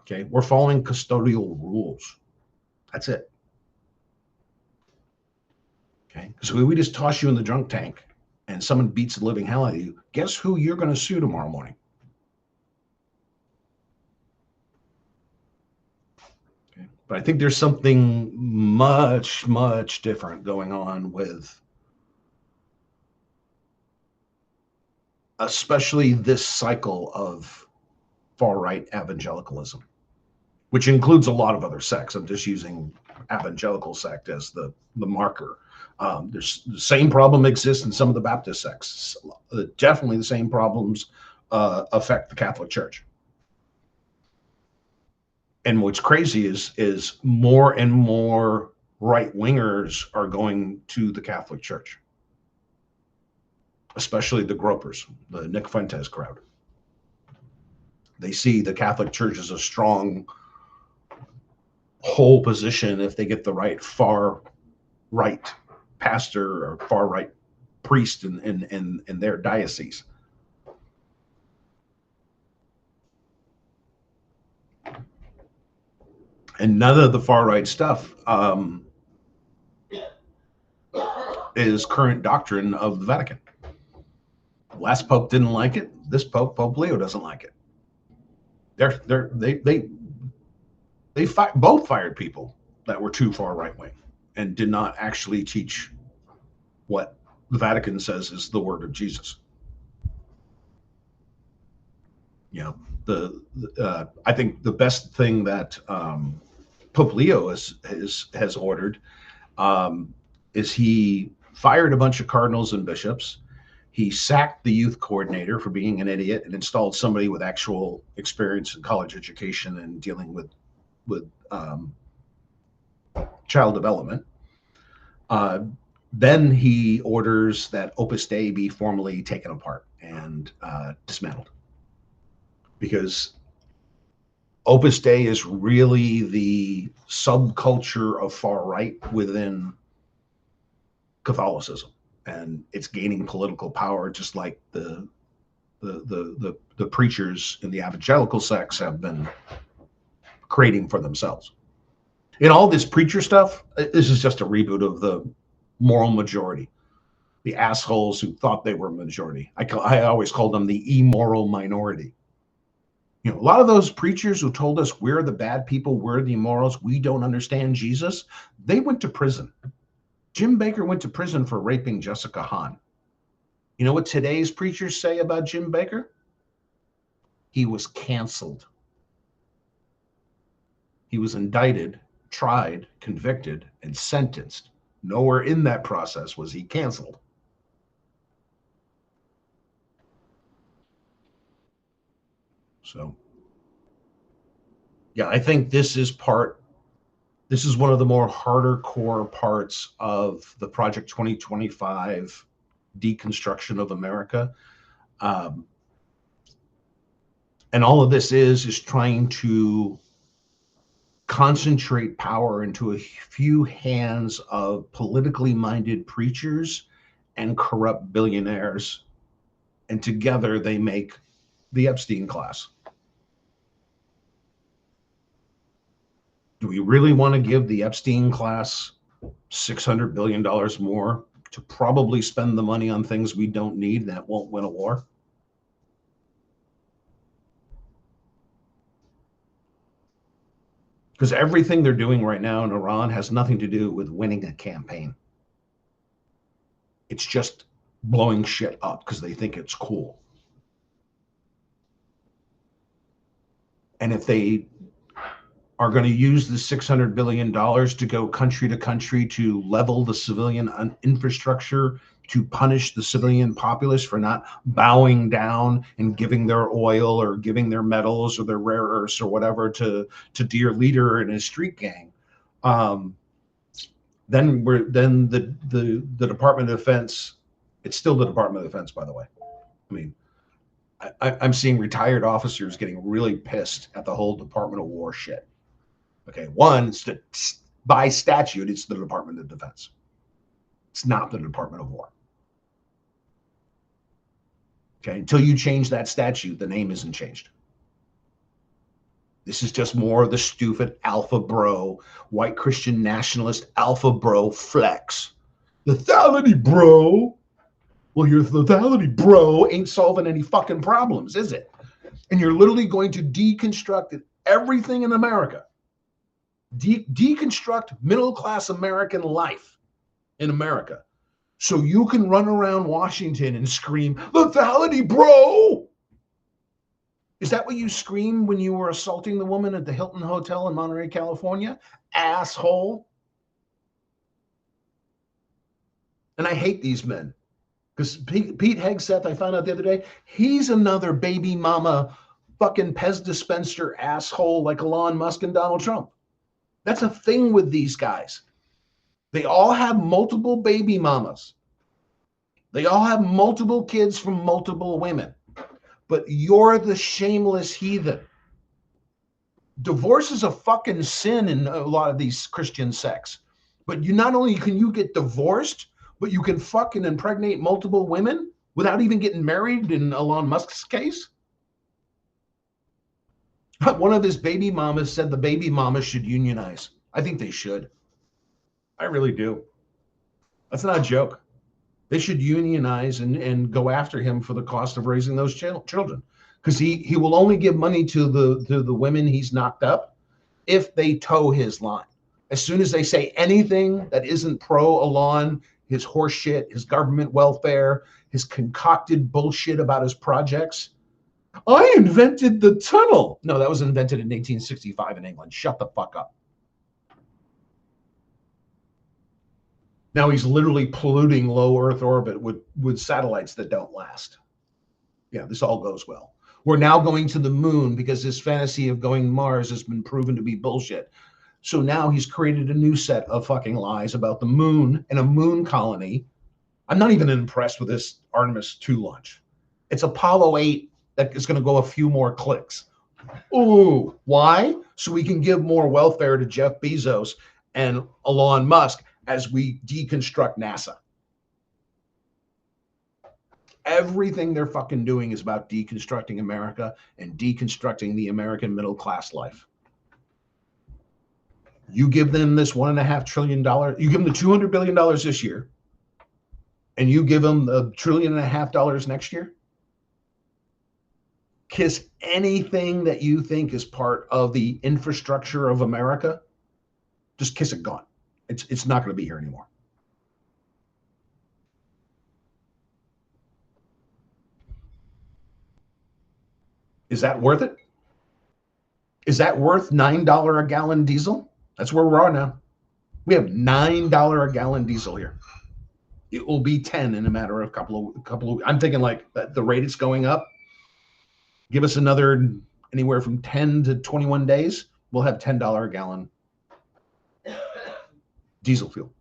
Okay, we're following custodial rules. That's it. Okay, so we just toss you in the drunk tank and someone beats the living hell out of you. Guess who you're going to sue tomorrow morning? But I think there's something much, much different going on with especially this cycle of far-right evangelicalism, which includes a lot of other sects. I'm just using evangelical sect as the marker. There's the same problem exists in some of the Baptist sects. Definitely the same problems affect the Catholic Church. And what's crazy is more and more right-wingers are going to the Catholic Church, especially the gropers, the Nick Fuentes crowd. They see the Catholic Church as a strong whole position if they get the right far-right pastor or far-right priest in their diocese. And none of the far-right stuff is current doctrine of the Vatican. The last pope didn't like it. This pope, Pope Leo, doesn't like it. They both fired people that were too far right-wing and did not actually teach what the Vatican says is the word of Jesus. I think the best thing that Pope Leo has ordered is he fired a bunch of cardinals and bishops. He sacked the youth coordinator for being an idiot and installed somebody with actual experience in college education and dealing with child development. Then he orders that Opus Dei be formally taken apart and dismantled, because Opus Dei is really the subculture of far right within Catholicism, and it's gaining political power, just like the preachers in the evangelical sects have been creating for themselves. In all this preacher stuff, this is just a reboot of the moral majority, the assholes who thought they were majority. I always called them the immoral minority. A lot of those preachers who told us we're the bad people, we're the immorals, we don't understand Jesus, they went to prison. Jim Bakker went to prison for raping Jessica Hahn. You know what today's preachers say about Jim Bakker? He was canceled. He was indicted, tried, convicted, and sentenced. Nowhere in that process was he canceled. So, yeah, I think this is one of the more harder core parts of the Project 2025 Deconstruction of America. And all of this is trying to concentrate power into a few hands of politically minded preachers and corrupt billionaires. And together they make the Epstein class. Do we really want to give the Epstein class $600 billion more to probably spend the money on things we don't need that won't win a war? Because everything they're doing right now in Iran has nothing to do with winning a campaign. It's just blowing shit up because they think it's cool. And if they are going to use the $600 billion to go country to country to level the civilian infrastructure, to punish the civilian populace for not bowing down and giving their oil or giving their metals or their rare earths or whatever to dear leader and his street gang, then the Department of Defense, it's still the Department of Defense, by the way. I mean, I'm seeing retired officers getting really pissed at the whole Department of War shit. Okay, one, by statute, it's the Department of Defense. It's not the Department of War. Okay, until you change that statute, the name isn't changed. This is just more of the stupid alpha bro, white Christian nationalist alpha bro flex. Lethality, bro. Well, your lethality, bro, ain't solving any fucking problems, is it? And you're literally going to deconstruct everything in America. Deconstruct middle-class American life in America, so you can run around Washington and scream, lethality, bro! Is that what you screamed when you were assaulting the woman at the Hilton Hotel in Monterey, California? Asshole. And I hate these men. Because Pete Hegseth, I found out the other day, he's another baby mama fucking Pez dispenser asshole like Elon Musk and Donald Trump. That's a thing with these guys. They all have multiple baby mamas. They all have multiple kids from multiple women. But you're the shameless heathen. Divorce is a fucking sin in a lot of these Christian sects. But you not only can you get divorced, but you can fucking impregnate multiple women without even getting married in Elon Musk's case. One of his baby mamas said the baby mamas should unionize. I think they should. I really do. That's not a joke. They should unionize and go after him for the cost of raising those children. Because he will only give money to the women he's knocked up if they toe his line. As soon as they say anything that isn't pro Elon, his horse shit, his government welfare, his concocted bullshit about his projects. I invented the tunnel. No, that was invented in 1865 in England. Shut the fuck up. Now he's literally polluting low Earth orbit with satellites that don't last. Yeah, this all goes well. We're now going to the moon because this fantasy of going to Mars has been proven to be bullshit. So now he's created a new set of fucking lies about the moon and a moon colony. I'm not even impressed with this Artemis 2 launch. It's Apollo 8 that is going to go a few more clicks. Ooh, why? So we can give more welfare to Jeff Bezos and Elon Musk as we deconstruct NASA. Everything they're fucking doing is about deconstructing America and deconstructing the American middle class life. You give them this $1.5 trillion, you give them the $200 billion this year, and you give them the $1.5 trillion next year. Kiss anything that you think is part of the infrastructure of America, just kiss it gone. It's not going to be here anymore. Is that worth it? Is that worth $9 a gallon diesel? That's where we are now. We have $9 a gallon diesel here. It will be 10 in a matter of a couple of. I'm thinking like the rate it's going up. Give us another anywhere from 10 to 21 days. We'll have $10 a gallon diesel fuel.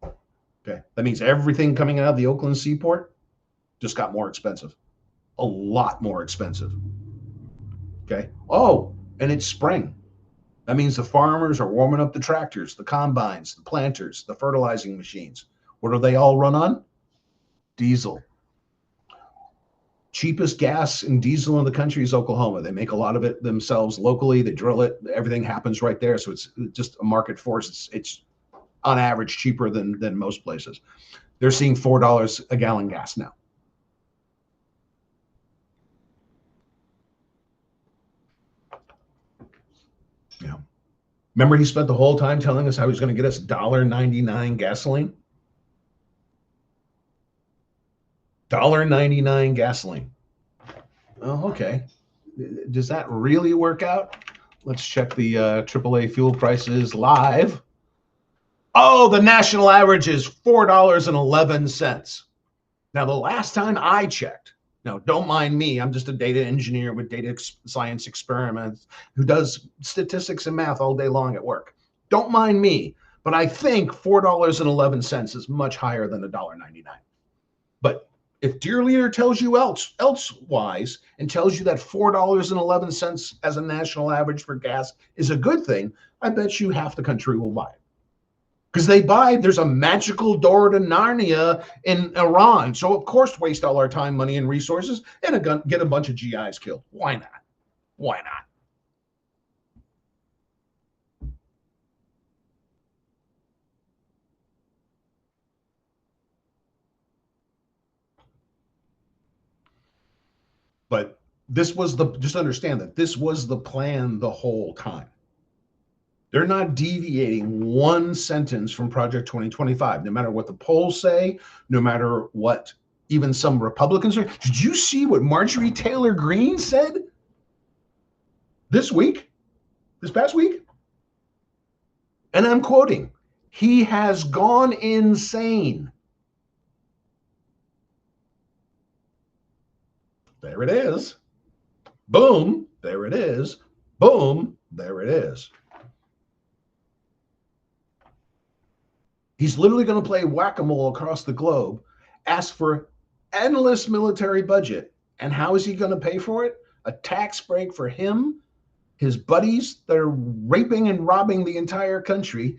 Okay, that means everything coming out of the Oakland seaport just got more expensive, a lot more expensive. Okay. Oh, and it's spring. That means the farmers are warming up the tractors, the combines, the planters, the fertilizing machines. What do they all run on? Diesel. Cheapest gas and diesel in the country is Oklahoma. They make a lot of it themselves locally. They drill it. Everything happens right there. So it's just a market force. It's on average cheaper than most places. They're seeing $4 a gallon gas now. Yeah. Remember he spent the whole time telling us how he's going to get us $1.99 gasoline? $1.99 gasoline. Oh, okay. Does that really work out? Let's check the AAA fuel prices live. Oh, the national average is $4.11. Now, the last time I checked, now don't mind me, I'm just a data engineer with data science experiments who does statistics and math all day long at work. Don't mind me, but I think $4.11 is much higher than $1.99. But if Dear Leader tells you elsewise and tells you that $4.11 as a national average for gas is a good thing, I bet you half the country will buy it. Because there's a magical door to Narnia in Iran. So, of course, waste all our time, money, and resources and get a bunch of GIs killed. Why not? Why not? But just understand that this was the plan the whole time. They're not deviating one sentence from Project 2025, no matter what the polls say, no matter what even some Republicans are. Did you see what Marjorie Taylor Greene said this past week? And I'm quoting, he has gone insane. There it is. Boom, there it is. Boom, there it is. He's literally going to play whack-a-mole across the globe, ask for endless military budget. And how is he going to pay for it? A tax break for him, his buddies that are raping and robbing the entire country.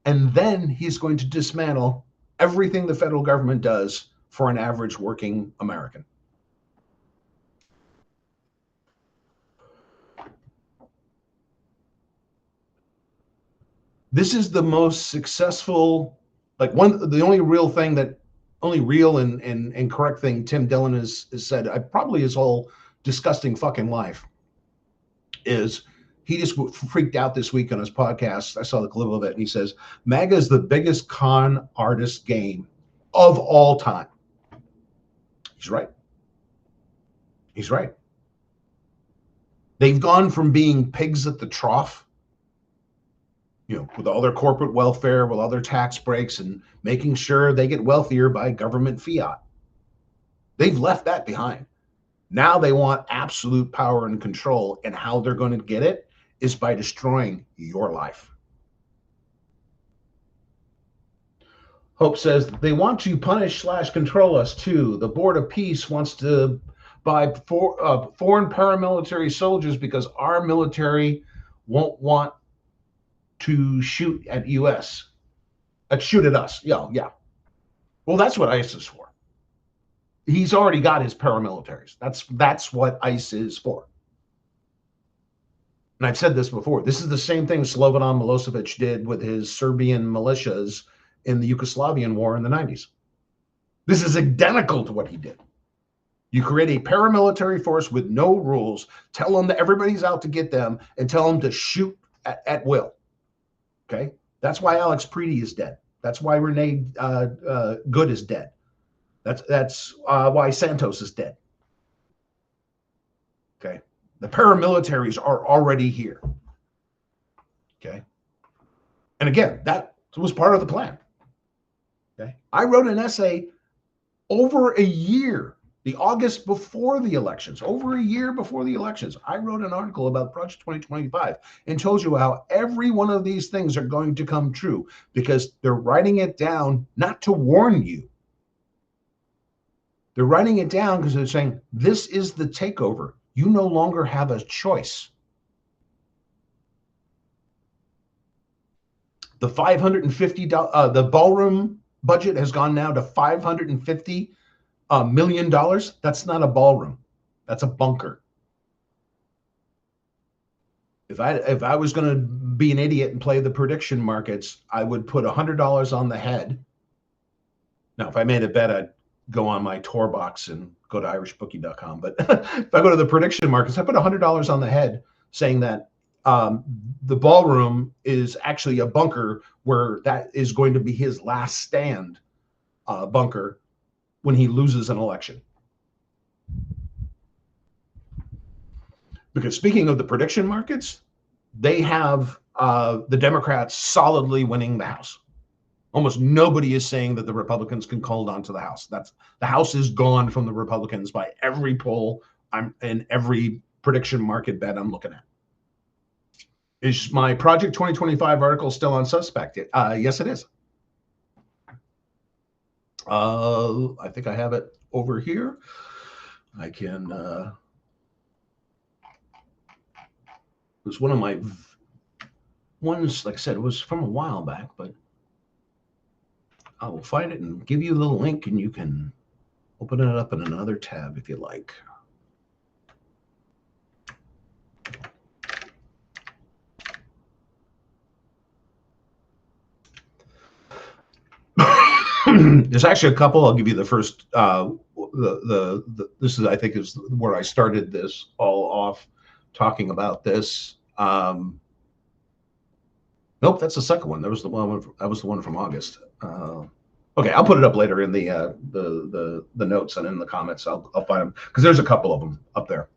And then he's going to dismantle everything the federal government does for an average working American. This is the most successful, the only real and correct thing Tim Dillon has said, probably his whole disgusting fucking life, is he just freaked out this week on his podcast. I saw the clip of it, and he says, MAGA is the biggest con artist game of all time. He's right. He's right. They've gone from being pigs at the trough, with all their corporate welfare, with all their tax breaks, and making sure they get wealthier by government fiat. They've left that behind. Now they want absolute power and control, and how they're going to get it is by destroying your life. Hope says they want to punish/control us too. The Board of Peace wants to buy foreign paramilitary soldiers because our military won't want to shoot at U.S. Shoot at us. Yeah. Well, that's what ICE is for. He's already got his paramilitaries. That's what ICE is for. And I've said this before. This is the same thing Slobodan Milosevic did with his Serbian militias in the Yugoslavian war in the 90s. This is identical to what he did. You create a paramilitary force with no rules, tell them that everybody's out to get them, and tell them to shoot at will. Okay? That's why Alex Preedy is dead. That's why Renee Good is dead. That's why Santos is dead. Okay? The paramilitaries are already here. Okay? And again, that was part of the plan. Okay? I wrote an essay over a year, the August before the elections, over a year before the elections. I wrote an article about Project 2025 and told you how every one of these things are going to come true because they're writing it down not to warn you. They're writing it down because they're saying, this is the takeover. You no longer have a choice. The $550, the ballroom budget has gone now to $550 million. That's not a ballroom. That's a bunker. If I was going to be an idiot and play the prediction markets, I would put $100 on the head. Now, if I made a bet, I'd go on my Tor box and go to irishbookie.com. But if I go to the prediction markets, I put $100 on the head saying that the ballroom is actually a bunker where that is going to be his last stand bunker when he loses an election. Because speaking of the prediction markets, they have the Democrats solidly winning the House. Almost nobody is saying that the Republicans can hold on to the House. The House is gone from the Republicans by every poll and every prediction market bet I'm looking at. Is my Project 2025 article still on Suspect? Yes, it is. I think I have it over here. I can. It was one of my ones, like I said, it was from a while back, but I will find it and give you the link, and you can open it up in another tab if you like. There's actually a couple. I'll give you the first. This is, I think, is where I started this all off, talking about this. Nope, that's the second one. That was the one. That was the one from August. Okay, I'll put it up later in the notes and in the comments. I'll find them because there's a couple of them up there.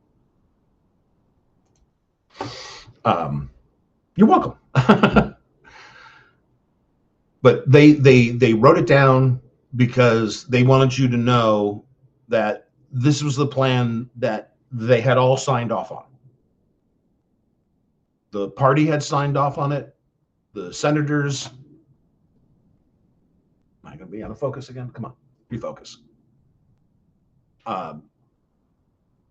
You're welcome. But they wrote it down because they wanted you to know that this was the plan that they had all signed off on. The party had signed off on it. The senators. Am I going to be out of focus again? Come on, refocus.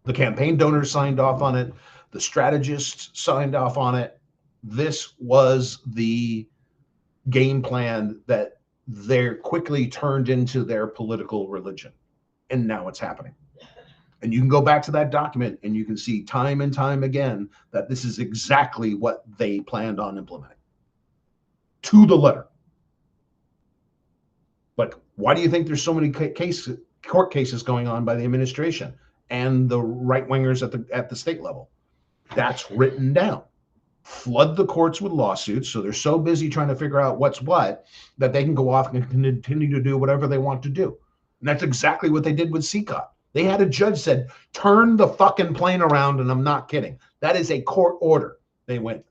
The campaign donors signed off on it. The strategists signed off on it. This was the game plan that they're quickly turned into their political religion. And now it's happening. And you can go back to that document and you can see time and time again that this is exactly what they planned on implementing. To the letter. Like, why do you think there's so many court cases going on by the administration and the right-wingers at the state level? That's written down. flood the courts with lawsuits. So they're so busy trying to figure out what's what that they can go off and continue to do whatever they want to do. And that's exactly what they did with CCOP. They had a judge said, turn the fucking plane around, and I'm not kidding. That is a court order. They went,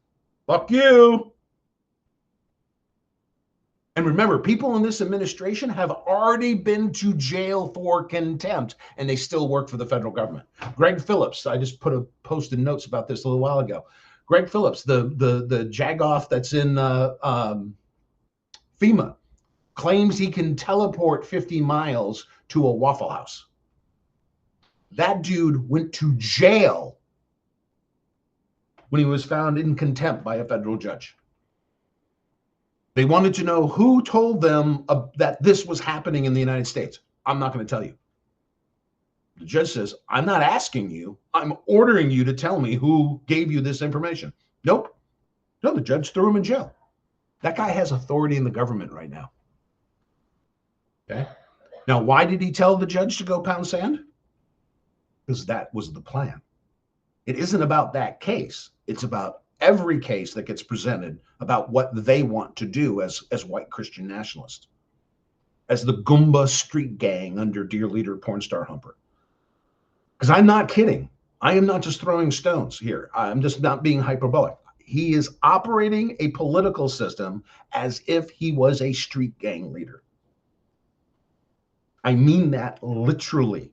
fuck you. And remember, people in this administration have already been to jail for contempt, and they still work for the federal government. Greg Phillips, I just posted notes about this a little while ago. Greg Phillips, the jagoff that's in FEMA, claims he can teleport 50 miles to a Waffle House. That dude went to jail when he was found in contempt by a federal judge. They wanted to know who told them that this was happening in the United States. I'm not going to tell you. The judge says, I'm not asking you. I'm ordering you to tell me who gave you this information. Nope. No, the judge threw him in jail. That guy has authority in the government right now. Okay. Now, why did he tell the judge to go pound sand? Because that was the plan. It isn't about that case. It's about every case that gets presented about what they want to do as white Christian nationalists, as the Goomba street gang under dear leader porn star Humper. Because I'm not kidding. I am not just throwing stones here. I'm just not being hyperbolic. He is operating a political system as if he was a street gang leader. I mean that literally.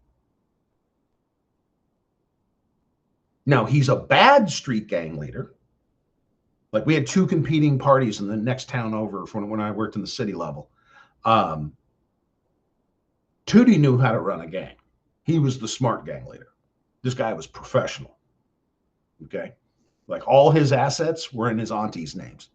Now, he's a bad street gang leader. Like, we had two competing parties in the next town over from when I worked in the city level. Tootie knew how to run a gang. He was the smart gang leader. This guy was professional. Okay. Like, all his assets were in his auntie's names.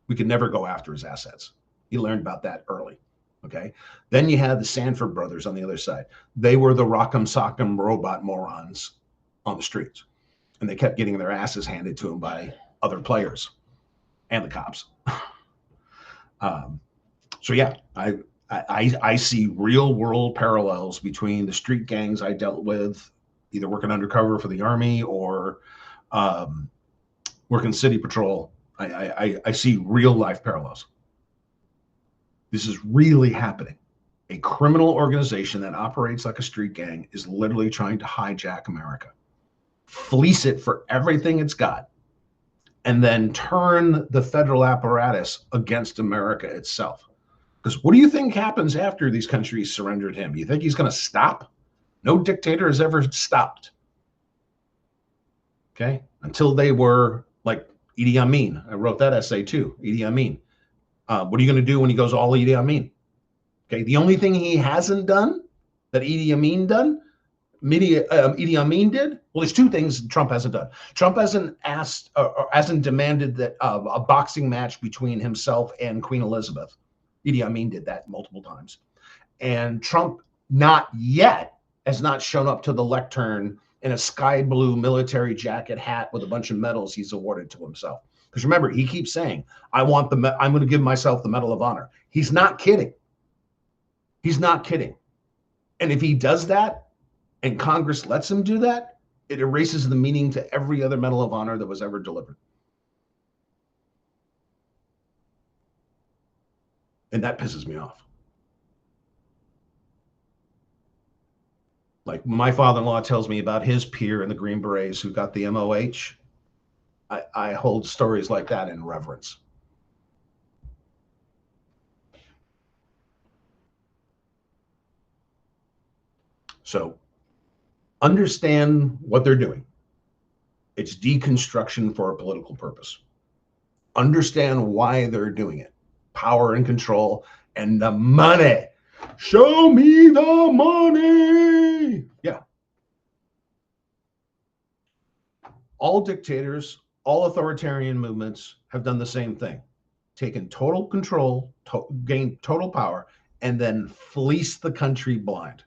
We could never go after his assets. He learned about that early. Okay. Then you had the Sanford brothers on the other side. They were the rock'em sock'em robot morons on the streets. And they kept getting their asses handed to them by other players and the cops. So yeah, I see real world parallels between the street gangs I dealt with, either working undercover for the Army or working city patrol. I see real life parallels. This is really happening. A criminal organization that operates like a street gang is literally trying to hijack America, fleece it for everything it's got, and then turn the federal apparatus against America itself. Because what do you think happens after these countries surrendered him? You think he's going to stop? No dictator has ever stopped. Okay? Until they were like Idi Amin. I wrote that essay too, Idi Amin. What are you going to do when he goes all Idi Amin? Okay, the only thing he hasn't done that Idi Amin did. Well, there's two things Trump hasn't done. Trump hasn't asked or hasn't demanded that a boxing match between himself and Queen Elizabeth. Idi Amin did that multiple times. And Trump not yet has not shown up to the lectern in a sky blue military jacket hat with a bunch of medals he's awarded to himself. Because remember, he keeps saying, I'm going to give myself the Medal of Honor. He's not kidding. He's not kidding. And if he does that and Congress lets him do that, it erases the meaning to every other Medal of Honor that was ever delivered. And that pisses me off. Like, my father-in-law tells me about his peer in the Green Berets who got the MOH. I hold stories like that in reverence. So understand what they're doing. It's deconstruction for a political purpose. Understand why they're doing it. Power and control and the money. Show me the money. Yeah. All dictators, all authoritarian movements have done the same thing. Taken total control, gained total power, and then fleeced the country blind.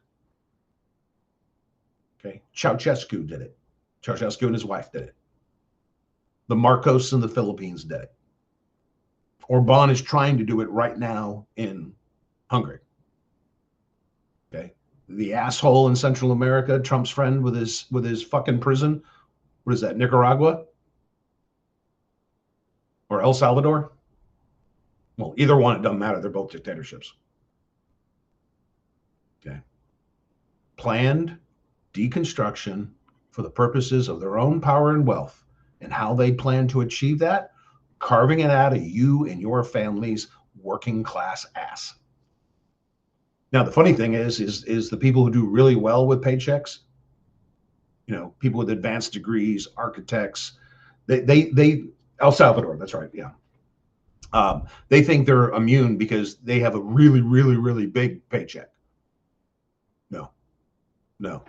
Okay. Ceausescu did it. Ceausescu and his wife did it. The Marcos in the Philippines did it. Orban is trying to do it right now in Hungary. Okay. The asshole in Central America, Trump's friend with his fucking prison. What is that, Nicaragua? or El Salvador? Well, either one, it doesn't matter. They're both dictatorships. Okay. Planned deconstruction for the purposes of their own power and wealth, and how they plan to achieve that, carving it out of you and your family's working class ass. Now, the funny thing is the people who do really well with paychecks, people with advanced degrees, architects, they El Salvador, that's right, yeah. They think they're immune because they have a really, really, really big paycheck. No.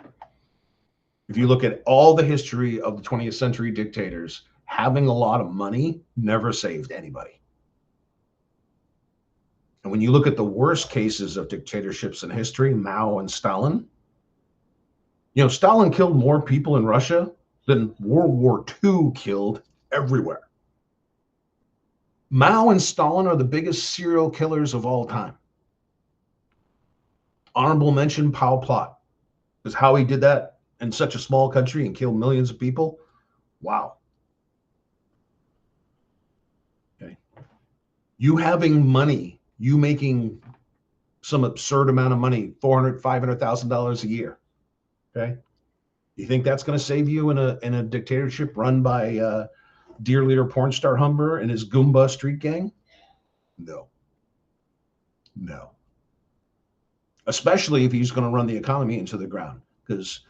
If you look at all the history of the 20th century dictators, having a lot of money never saved anybody. And when you look at the worst cases of dictatorships in history, Mao and Stalin, Stalin killed more people in Russia than World War II killed everywhere. Mao and Stalin are the biggest serial killers of all time. Honorable mention, Pol Pot, because how he did that in such a small country and killed millions of people. Wow. Okay. You having money, you making some absurd amount of money, $400,000, $500,000 a year. Okay. You think that's going to save you in a dictatorship run by dear leader porn star Humber and his Goomba street gang? No. Especially if he's going to run the economy into the ground. Because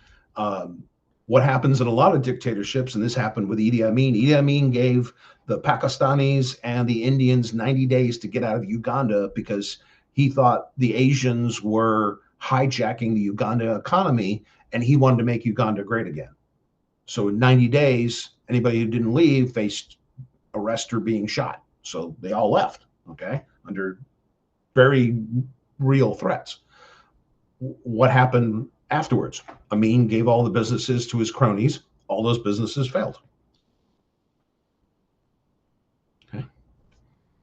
what happens in a lot of dictatorships, and this happened with Idi Amin. Idi Amin gave the Pakistanis and the Indians 90 days to get out of Uganda because he thought the Asians were hijacking the Uganda economy, and he wanted to make Uganda great again. So in 90 days, anybody who didn't leave faced arrest or being shot. So they all left, okay, under very real threats. What happened afterwards? Amin gave all the businesses to his cronies. All those businesses failed. Okay.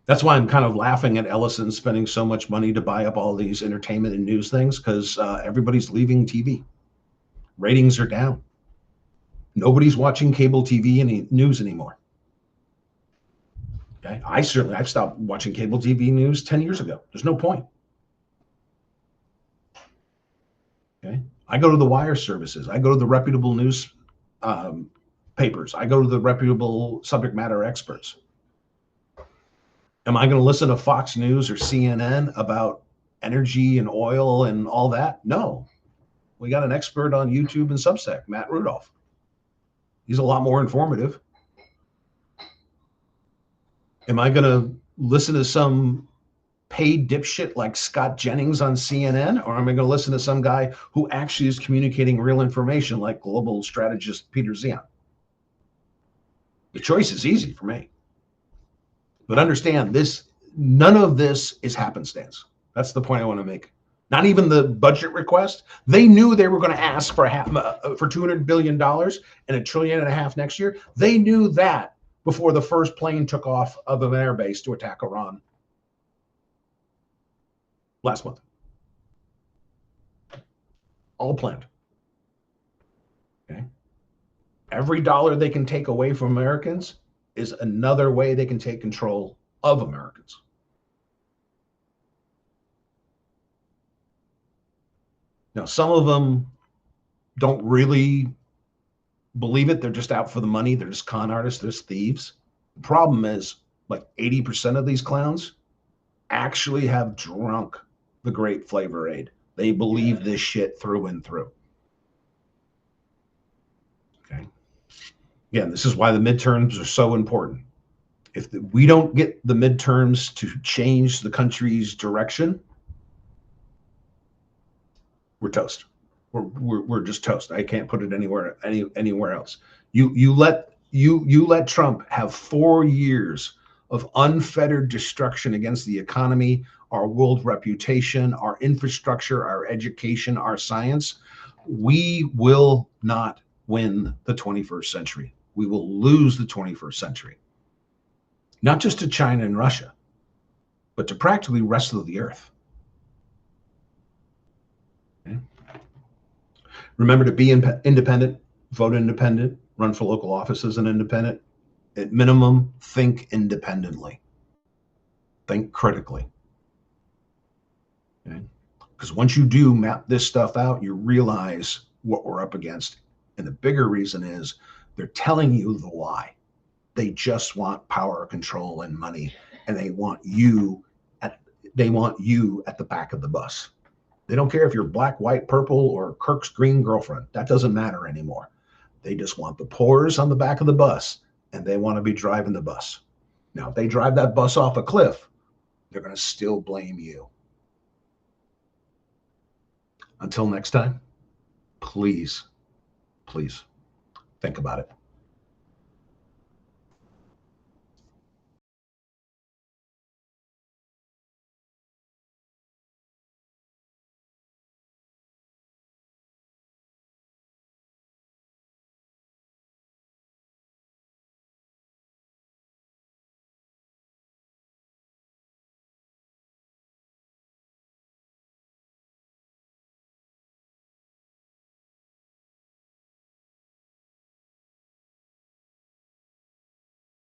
That's why I'm kind of laughing at Ellison spending so much money to buy up all these entertainment and news things, because everybody's leaving TV. Ratings are down. Nobody's watching cable TV and news anymore. Okay. I've stopped watching cable TV news 10 years ago. There's no point. Okay. I go to the wire services. I go to the reputable news papers. I go to the reputable subject matter experts. Am I going to listen to Fox News or CNN about energy and oil and all that? No. We got an expert on YouTube and Substack, Matt Rudolph. He's a lot more informative. Am I going to listen to some paid dipshit like Scott Jennings on CNN, or am I going to listen to some guy who actually is communicating real information like global strategist Peter Zion? The choice is easy for me. But understand this, none of this is happenstance. That's the point I want to make. Not even the budget request. They knew they were going to ask for $200 billion and $1.5 trillion next year. They knew that before the first plane took off of an airbase to attack Iran last month. All planned. Okay. Every dollar they can take away from Americans is another way they can take control of Americans. Now, some of them don't really believe it. They're just out for the money. They're just con artists. They're just thieves. The problem is, like 80% of these clowns actually have drunk the great flavor aid. They believe this shit through and through. Okay. Again, this is why the midterms are so important. If we don't get the midterms to change the country's direction, we're toast. We're just toast. I can't put it anywhere else. You let Trump have 4 years of unfettered destruction against the economy, our world reputation, our infrastructure, our education, our science. We will not win the 21st century. We will lose the 21st century. Not just to China and Russia, but to practically the rest of the earth. Okay. Remember to be independent, vote independent, run for local office as an independent, At minimum, think independently. Think critically. Okay? Because once you do map this stuff out, you realize what we're up against. And the bigger reason is they're telling you the lie. They just want power, control, and money, and they want you at the back of the bus. They don't care if you're black, white, purple, or Kirk's green girlfriend. That doesn't matter anymore. They just want the pores on the back of the bus, and they want to be driving the bus. Now, if they drive that bus off a cliff, they're going to still blame you. Until next time, please, please think about it.